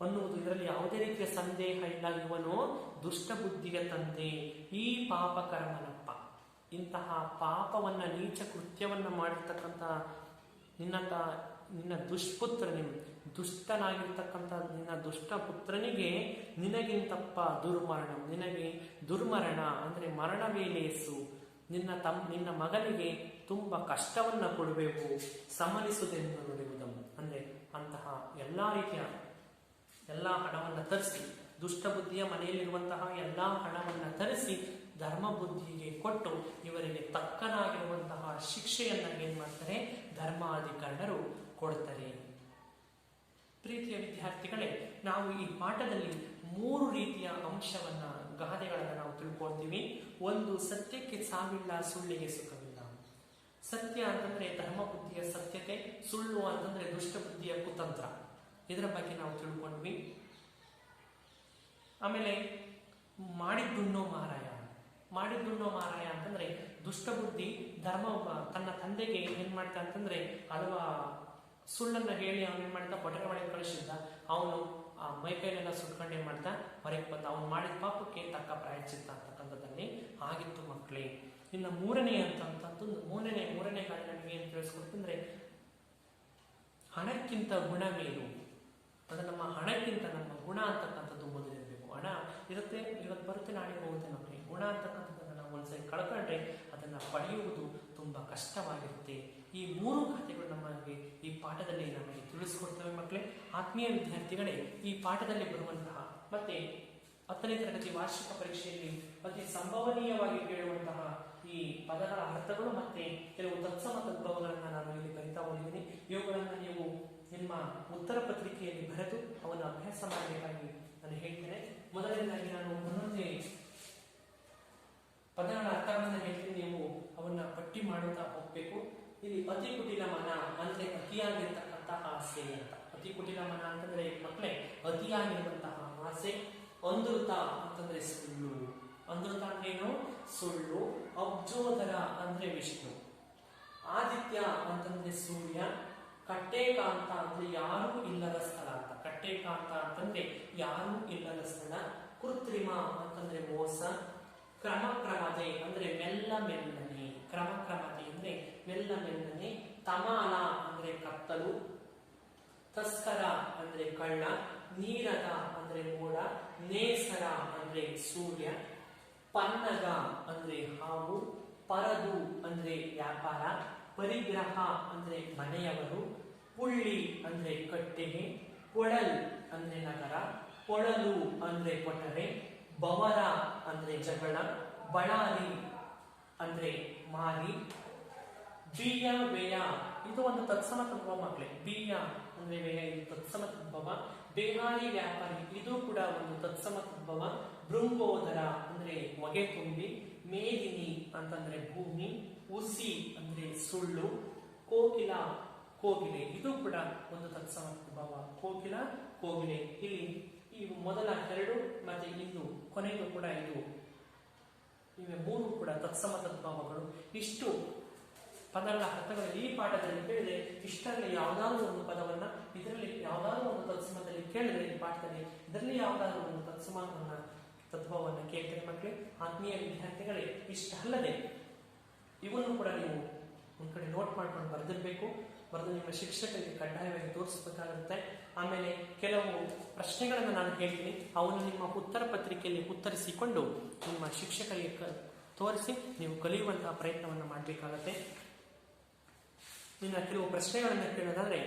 ಅನ್ನುವುದು ಇದರಲ್ಲಿ ಯಾವುದೇ ರೀತಿಯ ಸಂದೇಹ ಇಲ್ಲ. ಇವನು ದುಷ್ಟ ಬುದ್ಧಿಯ ತಂದೆ, ಈ ಪಾಪ ಕರ್ಮನಪ್ಪ, ಇಂತಹ ಪಾಪವನ್ನ ನೀಚ ಕೃತ್ಯವನ್ನ ಮಾಡಿರ್ತಕ್ಕಂಥ ನಿನ್ನ ದುಷ್ಟನಾಗಿರ್ತಕ್ಕಂಥ ನಿನ್ನ ದುಷ್ಟ ಪುತ್ರನಿಗೆ ನಿನಗಿಂತಪ್ಪ ನಿನಗೆ ದುರ್ಮರಣ ಅಂದ್ರೆ ಮರಣವೇಲೇಸು, ನಿನ್ನ ಮಗನಿಗೆ ತುಂಬಾ ಕಷ್ಟವನ್ನ ಕೊಡಬೇಕು. ಸಮನಿಸುವುದೆಂದು ನುಡಿಯುವುದಂ ಅಂದ್ರೆ ಅಂತಹ ಎಲ್ಲಾ ರೀತಿಯ ಎಲ್ಲಾ ಹಣವನ್ನ ತರಿಸಿ, ದುಷ್ಟ ಬುದ್ಧಿಯ ಮನೆಯಲ್ಲಿರುವಂತಹ ಎಲ್ಲಾ ಹಣವನ್ನ ತರಿಸಿ ಧರ್ಮ ಬುದ್ಧಿಗೆ ಕೊಟ್ಟು ಇವರಿಗೆ ತಕ್ಕನಾಗಿರುವಂತಹ ಶಿಕ್ಷೆಯನ್ನ ಏನ್ ಮಾಡ್ತಾರೆ ಧರ್ಮಾಧಿಕರಣರು ಕೊಡ್ತಾರೆ. ಪ್ರೀತಿಯ ವಿದ್ಯಾರ್ಥಿಗಳೇ, ನಾವು ಈ ಪಾಠದಲ್ಲಿ 3 ರೀತಿಯ ಅಂಶವನ್ನ ಗಾದೆಗಳನ್ನ ನಾವು ತಿಳ್ಕೊಳ್ತೀವಿ. ಒಂದು, ಸತ್ಯಕ್ಕೆ ಸಾವಿಲ್ಲ, ಸುಳ್ಳಿಗೆ ಸುಖವಿಲ್ಲ. ಸತ್ಯ ಅಂತಂದ್ರೆ ಧರ್ಮ ಬುದ್ಧಿಯ ಸತ್ಯತೆ, ಸುಳ್ಳು ಅಂತಂದ್ರೆ ದುಷ್ಟ ಬುದ್ಧಿಯ ಕುತಂತ್ರ. ಇದರ ಬಗ್ಗೆ ನಾವು ತಿಳ್ಕೊಂಡ್ವಿ. ಆಮೇಲೆ ಮಾಡಿದ್ದುಣ್ಣೋ ಮಾರಾಯ ಅಂತಂದ್ರೆ ದುಷ್ಟಬುದ್ಧಿ ತನ್ನ ತಂದೆಗೆ ಏನ್ ಮಾಡ್ತಾ ಅಂತಂದ್ರೆ ಹಲವಾ ಸುಳ್ಳನ್ನ ಹೇಳಿ ಅವನು ಏನ್ ಮಾಡ್ತಾ ಕೊಠಡಿ ಒಳಗೆ ಕಳಿಸಿದ್ದ. ಅವನು ಆ ಮೈಕೈಲೆಲ್ಲ ಸುಟ್ಕೊಂಡು ಏನ್ ಮಾಡ್ತಾ ಹೊರಗೆ ಬಂದ. ಅವನು ಮಾಡಿದ ಪಾಪಕ್ಕೆ ತಕ್ಕ ಪ್ರಾಯಶ್ಚಿತ್ತ ಅಂತಕ್ಕಂಥದ್ದಲ್ಲಿ ಆಗಿತ್ತು ಮಕ್ಕಳೇ. ಇನ್ನು ಮೂರನೇ ಗಾಳಿ ನಮಗೆ ಏನ್ ತಿಳಿಸ್ಕೊಡ್ತಂದ್ರೆ ಹಣಕ್ಕಿಂತ ಗುಣವೇನು, ಅದು ನಮ್ಮ ಹಣಕ್ಕಿಂತ ನಮ್ಮ ಗುಣ ಅಂತಕ್ಕಂಥದ್ದು ಮೊದಲಿರಬೇಕು. ಹಣ ಇರುತ್ತೆ, ಇವತ್ತು ಬರುತ್ತೆ, ನಾಳೆ ಹೋಗುತ್ತೆ. ನಮಗೆ ಗುಣ ಅಂತಕ್ಕಂಥದ್ದನ್ನು ನಾವು ಒಂದ್ಸರಿ ಕಳ್ಕೊಂಡ್ರೆ ಅದನ್ನ ಪಡೆಯುವುದು ತುಂಬಾ ಕಷ್ಟವಾಗಿರುತ್ತೆ. ಈ ಮೂರು ಗಾದೆಗಳು ನಮಗೆ ಈ ಪಾಠದಲ್ಲಿ ನಮಗೆ ತಿಳಿಸ್ಕೊಡ್ತವೆ ಮಕ್ಕಳೇ. ಆತ್ಮೀಯ ವಿದ್ಯಾರ್ಥಿಗಳೇ, ಈ ಪಾಠದಲ್ಲಿ ಬರುವಂತಹ ಮತ್ತೆ 10ನೇ ತರಗತಿ ವಾರ್ಷಿಕ ಪರೀಕ್ಷೆಯಲ್ಲಿ ಅತಿ ಸಂಭವನೀಯವಾಗಿ ಕೇಳುವಂತಹ ಈ ಪದಗಳ ಅರ್ಥಗಳು ಮತ್ತೆ ಕೆಲವು ತತ್ಸಮ ತದ್ಭವಗಳನ್ನ ನಾನು ಇಲ್ಲಿ ಬರಿತಾ ಹೋಗಿದ್ದೀನಿ. ಇವುಗಳನ್ನ ನೀವು ನಿಮ್ಮ ಉತ್ತರ ಪತ್ರಿಕೆಯಲ್ಲಿ ಬರೆದು ಅವನ್ನು ಅಭ್ಯಾಸ ಮಾಡಬೇಕಾಗಿ ನಾನು ಹೇಳ್ತೇನೆ. ಮೊದಲನೇದಾಗಿ ನಾನು ಒಂದೊಂದೇ ಪದಗಳ ಅರ್ಥಗಳನ್ನು ಹೇಳ್ತೀನಿ, ನೀವು ಅವನ್ನ ಪಟ್ಟಿ ಮಾಡುತ್ತಾ ಹೋಗ್ಬೇಕು. ಇಲ್ಲಿ ಅತಿ ಕುಟಿಲ ಮನ ಅಂದ್ರೆ ಅತಿಯಾಗಿರ್ತಕ್ಕಂತಹ ಆಸೆ ಅಂತ. ಅತಿ ಕುಟಿಲ ಮನ ಅಂತಂದ್ರೆ ಮಕ್ಕಳೇ ಅತಿಯಾಗಿರುವಂತಹ ಆಸೆ. ಅಂಧೃತ ಅಂತಂದ್ರೆ ಸುಳ್ಳು. ಅಂಧೃತ ಅಂದ್ರೆ ಏನು? ಸುಳ್ಳು. ಅಬ್ಜೋದರ ಅಂದ್ರೆ ವಿಷ್ಣು. ಆದಿತ್ಯ ಅಂತಂದ್ರೆ ಸೂರ್ಯ. ಕಟ್ಟೇಕಾಂತ ಅಂದ್ರೆ ಯಾರೂ ಇಲ್ಲದ ಸ್ಥಳ ಅಂತ. ಕಟ್ಟೇಕಾಂತ ಅಂತಂದ್ರೆ ಯಾರೂ ಇಲ್ಲದ ಸ್ಥಳ. ಕೃತ್ರಿಮ ಅಂತಂದ್ರೆ ಮೋಸ. ಕ್ರಮಕ್ರಮದೆ ಅಂದ್ರೆ ಮೆಲ್ಲ ಮೆಲ್ಲನೆ. ಕ್ರಮಕ್ರಮದೆ ಅಂದ್ರೆ ಮೆಲ್ಲ ಮೆಲ್ಲನೆ. ತಮಾಲ ಅಂದ್ರೆ ಕತ್ತಲು. ತಸ್ಕರ ಅಂದ್ರೆ ಕಳ್ಳ. ನೀರದ ಅಂದ್ರೆ ಮೋಡ. ನೇಸರ ಅಂದ್ರೆ ಸೂರ್ಯ. ಪನ್ನಗ ಅಂದ್ರೆ ಹಾವು. ಪರದು ಅಂದ್ರೆ ವ್ಯಾಪಾರ. ಪರಿಗ್ರಹ ಅಂದ್ರೆ ಮನೆಯವರು. ಪುಳ್ಳಿ ಅಂದ್ರೆ ಕಟ್ಟೆಗೆ. ಪೊಳಲ್ ಅಂದ್ರೆ ನಗರ. ಪೊಳಲು ಅಂದ್ರೆ ಕೊಠರೆ. ಬವರ ಅಂದ್ರೆ ಜಗಳ. ಬಳ್ಳಾರಿ ಅಂದ್ರೆ ಮಾರಿ. ಬೀಯ ವ್ಯಯ ಇದು ಒಂದು ತತ್ಸಮ ತದ್ಭವ ಮಕ್ಕಳೇ. ಬೀಯ ಅಂದ್ರೆ ವ್ಯಯ, ಇದು ತತ್ಸಮ ತದ್ಭವ. ಬೇಹಾರಿ ವ್ಯಾಪಾರಿ ಇದು ಕೂಡ ಒಂದು ತತ್ಸಮ ತದ್ಭವ. ಭೃಂಗೋದರ ಅಂದ್ರೆ ಹೊಗೆ ತುಂಬಿ. ಮೇದಿನಿ ಅಂತಂದ್ರೆ ಭೂಮಿ. ಉಸಿ ಅಂದ್ರೆ ಸುಳ್ಳು. ಕೋಕಿಲ ಕೋಗಿಲೆ ಇದು ಕೂಡ ಒಂದು ತತ್ಸಮ ತದ್ಭವ. ಕೋಕಿಲ ಕೋಗಿಲೆ. ಇಲ್ಲಿ ಈ ಮೊದಲ ಎರಡು ಮತ್ತೆ ಇನ್ನು ಕೊನೆಗೂ ಕೂಡ ಇವೆ ಮೂರು ಕೂಡ ತತ್ಸಮ ತದ್ಭವಗಳು. ಇಷ್ಟು ಪದಗಳ ಅರ್ಥಗಳು ಈ ಪಾಠದಲ್ಲಿ ಕೇಳಿದ್ರೆ ಇಷ್ಟರಲ್ಲಿ ಯಾವುದಾದ್ರೂ ಒಂದು ಪದವನ್ನ ಇದರಲ್ಲಿ ಯಾವುದಾದ್ರೂ ಒಂದು ತತ್ಸಮದಲ್ಲಿ ಕೇಳಿದ್ರೆ ಈ ಪಾಠದಲ್ಲಿ ಇದರಲ್ಲಿ ಯಾವುದಾದ್ರೂ ಒಂದು ತತ್ವವನ್ನ ಕೇಳ್ತಾರೆ ಮಕ್ಕಳೇ. ಆತ್ಮೀಯ ವಿದ್ಯಾರ್ಥಿಗಳೇ, ಇಷ್ಟಲ್ಲದೆ ಇವನ್ನು ಕೂಡ ನೀವು ಒಂದ್ ಕಡೆ ನೋಟ್ ಮಾಡ್ಕೊಂಡು ಬರೆದಿರ್ಬೇಕು. ಬರೆದು ನಿಮ್ಮ ಶಿಕ್ಷಕರಿಗೆ ಕಡ್ಡಾಯವಾಗಿ ತೋರಿಸಬೇಕಾಗುತ್ತೆ. ಆಮೇಲೆ ಕೆಲವು ಪ್ರಶ್ನೆಗಳನ್ನು ನಾನು ಹೇಳ್ತೀನಿ, ಅವನ್ನು ನಿಮ್ಮ ಉತ್ತರ ಪತ್ರಿಕೆಯಲ್ಲಿ ಉತ್ತರಿಸಿಕೊಂಡು ನಿಮ್ಮ ಶಿಕ್ಷಕರಿಗೆ ತೋರಿಸಿ ನೀವು ಕಲಿಯುವಂತಹ ಪ್ರಯತ್ನವನ್ನು ಮಾಡಬೇಕಾಗತ್ತೆ. ಇನ್ನು ಕೆಲವು ಪ್ರಶ್ನೆಗಳನ್ನು ಕೇಳೋದಾದ್ರೆ,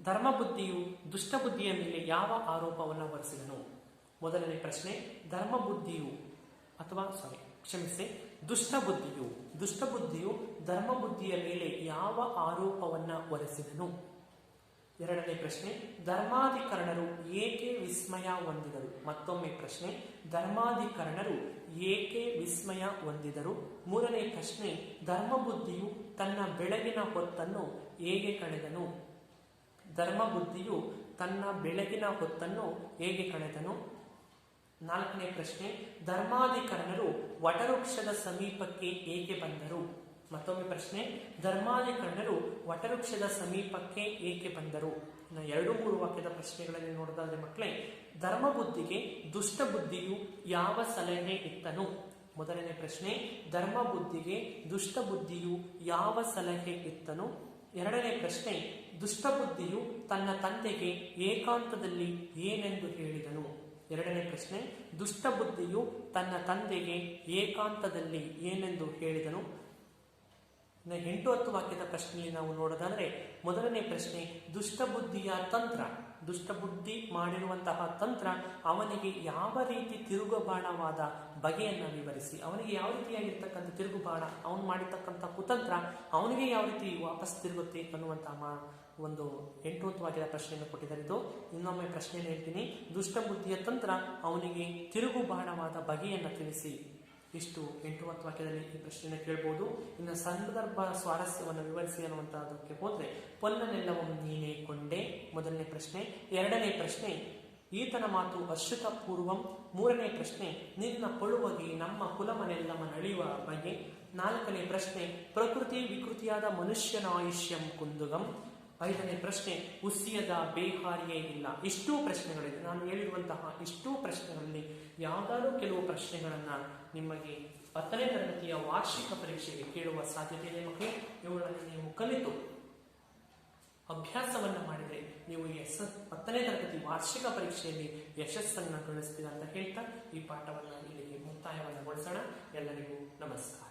ಧರ್ಮಬುದ್ಧಿಯು ದುಷ್ಟಬುದ್ಧಿಯ ಮೇಲೆ ಯಾವ ಆರೋಪವನ್ನು ಹೊರಿಸಿದನು? ಮೊದಲನೇ ಪ್ರಶ್ನೆ, ದುಷ್ಟಬುದ್ಧಿಯು ಧರ್ಮಬುದ್ಧಿಯ ಮೇಲೆ ಯಾವ ಆರೋಪವನ್ನ ಹೊರಿಸಿದನು? ಎರಡನೇ ಪ್ರಶ್ನೆ, ಧರ್ಮಾಧಿಕರಣರು ಏಕೆ ವಿಸ್ಮಯ ಹೊಂದಿದರು? ಮತ್ತೊಮ್ಮೆ ಪ್ರಶ್ನೆ, ಧರ್ಮಾಧಿಕರಣರು ಏಕೆ ವಿಸ್ಮಯ ಹೊಂದಿದರು? ಮೂರನೇ ಪ್ರಶ್ನೆ, ಧರ್ಮಬುದ್ಧಿಯು ತನ್ನ ಬೆಳಗಿನ ಹೊತ್ತನ್ನು ಹೇಗೆ ಕಳೆದನು? ಧರ್ಮಬುದ್ಧಿಯು ತನ್ನ ಬೆಳಗಿನ ಹೊತ್ತನ್ನು ಹೇಗೆ ಕಳೆದನು? ನಾಲ್ಕನೇ ಪ್ರಶ್ನೆ, ಧರ್ಮಾಧಿಕರಣರು ವಟವೃಕ್ಷದ ಸಮೀಪಕ್ಕೆ ಏಕೆ ಬಂದರು? ಮತ್ತೊಮ್ಮೆ ಪ್ರಶ್ನೆ, ಧರ್ಮಾಧಿಕರಣರು ವಟವೃಕ್ಷದ ಸಮೀಪಕ್ಕೆ ಏಕೆ ಬಂದರು? ಇನ್ನು 2-3 ವಾಕ್ಯದ ಪ್ರಶ್ನೆಗಳಲ್ಲಿ ನೋಡೋದಾದ್ರೆ ಮಕ್ಕಳೇ, ಧರ್ಮಬುದ್ಧಿಗೆ ದುಷ್ಟಬುದ್ಧಿಯು ಯಾವ ಸಲಹೆ ಇತ್ತನು? ಮೊದಲನೇ ಪ್ರಶ್ನೆ, ಧರ್ಮಬುದ್ಧಿಗೆ ದುಷ್ಟಬುದ್ಧಿಯು ಯಾವ ಸಲಹೆ ಇತ್ತನು? ಎರಡನೇ ಪ್ರಶ್ನೆ, ದುಷ್ಟಬುದ್ಧಿಯು ತನ್ನ ತಂದೆಗೆ ಏಕಾಂತದಲ್ಲಿ ಏನೆಂದು ಹೇಳಿದನು? ಎರಡನೇ ಪ್ರಶ್ನೆ, ದುಷ್ಟಬುದ್ಧಿಯು ತನ್ನ ತಂದೆಗೆ ಏಕಾಂತದಲ್ಲಿ ಏನೆಂದು ಹೇಳಿದನು? 8-10 ವಾಕ್ಯದ ಪ್ರಶ್ನೆಯಲ್ಲಿ ನಾವು ನೋಡೋದಾದ್ರೆ, ಮೊದಲನೇ ಪ್ರಶ್ನೆ, ದುಷ್ಟಬುದ್ಧಿಯ ತಂತ್ರ, ದುಷ್ಟಬುದ್ಧಿ ಮಾಡಿರುವಂತಹ ತಂತ್ರ ಅವನಿಗೆ ಯಾವ ರೀತಿ ತಿರುಗುಬಾಣವಾದ ಬಗೆಯನ್ನು ವಿವರಿಸಿ, ಅವನಿಗೆ ಯಾವ ರೀತಿಯಾಗಿರ್ತಕ್ಕಂಥ ತಿರುಗುಬಾಣ, ಅವನು ಮಾಡಿರ್ತಕ್ಕಂಥ ಕುತಂತ್ರ ಅವನಿಗೆ ಯಾವ ರೀತಿ ವಾಪಸ್ ತಿರುಗುತ್ತೆ ಅನ್ನುವಂತಹ ಒಂದು 8-10 ವಾಕ್ಯದ ಪ್ರಶ್ನೆಯನ್ನು ಕೊಟ್ಟಿದ್ದಾರೆ. ಇದು ಇನ್ನೊಮ್ಮೆ ಪ್ರಶ್ನೆಯನ್ನು ಹೇಳ್ತೀನಿ, ದುಷ್ಟಬುದ್ಧಿಯ ತಂತ್ರ ಅವನಿಗೆ ತಿರುಗುಬಾಣವಾದ ಬಗೆಯನ್ನು ತಿಳಿಸಿ. ಇಷ್ಟು 8-10 ವಾಕ್ಯದಲ್ಲಿ ಈ ಪ್ರಶ್ನೆಯನ್ನು ಕೇಳಬಹುದು. ಇನ್ನು ಸಂದರ್ಭ ಸ್ವಾರಸ್ಯವನ್ನು ವಿವರಿಸಿ ಅನ್ನುವಂತಹದಕ್ಕೆ ಹೋದ್ರೆ, ಪೊನ್ನನೆಲ್ಲವನ್ನು ನೀನೇ ಕೊಂಡೆ ಮೊದಲನೇ ಪ್ರಶ್ನೆ. ಎರಡನೇ ಪ್ರಶ್ನೆ, ಈತನ ಮಾತು ಅಶ್ರುತ ಪೂರ್ವಂ. 3ನೇ ಪ್ರಶ್ನೆ, ನಿನ್ನ ಪಳುವಗೆ ನಮ್ಮ ಕುಲಮನೆಲ್ಲಮ ನಳಿಯುವ ಬಗೆ. 4ನೇ ಪ್ರಶ್ನೆ, ಪ್ರಕೃತಿ ವಿಕೃತಿಯಾದ ಮನುಷ್ಯನ ಆಯುಷ್ಯಂ ಕುಂದುಗಂ. 5ನೇ ಪ್ರಶ್ನೆ, ಉಸಿಯದ ಬೇಹಾರಿಯೇ ಇಲ್ಲ. ಇಷ್ಟೂ ಪ್ರಶ್ನೆಗಳಿದೆ. ನಾನು ಹೇಳಿರುವಂತಹ ಇಷ್ಟೂ ಪ್ರಶ್ನೆಗಳಲ್ಲಿ ಯಾವುದಾದ್ರೂ ಕೆಲವು ಪ್ರಶ್ನೆಗಳನ್ನು ನಿಮಗೆ 10ನೇ ತರಗತಿಯ ವಾರ್ಷಿಕ ಪರೀಕ್ಷೆಗೆ ಕೇಳುವ ಸಾಧ್ಯತೆ ಇದೆ ಮಕ್ಕಳೇ. ಇವುಗಳನ್ನು ನೀವು ಕಲಿತು ಅಭ್ಯಾಸವನ್ನು ಮಾಡಿದರೆ ನೀವು 10ನೇ ತರಗತಿ ವಾರ್ಷಿಕ ಪರೀಕ್ಷೆಯಲ್ಲಿ ಯಶಸ್ಸನ್ನು ಗಳಿಸ್ತೀರ ಅಂತ ಹೇಳ್ತಾ ಈ ಪಾಠವನ್ನು ಇಲ್ಲಿಗೆ ಮುಕ್ತಾಯವನ್ನು ಗೊಳಿಸೋಣ. ಎಲ್ಲರಿಗೂ ನಮಸ್ಕಾರ.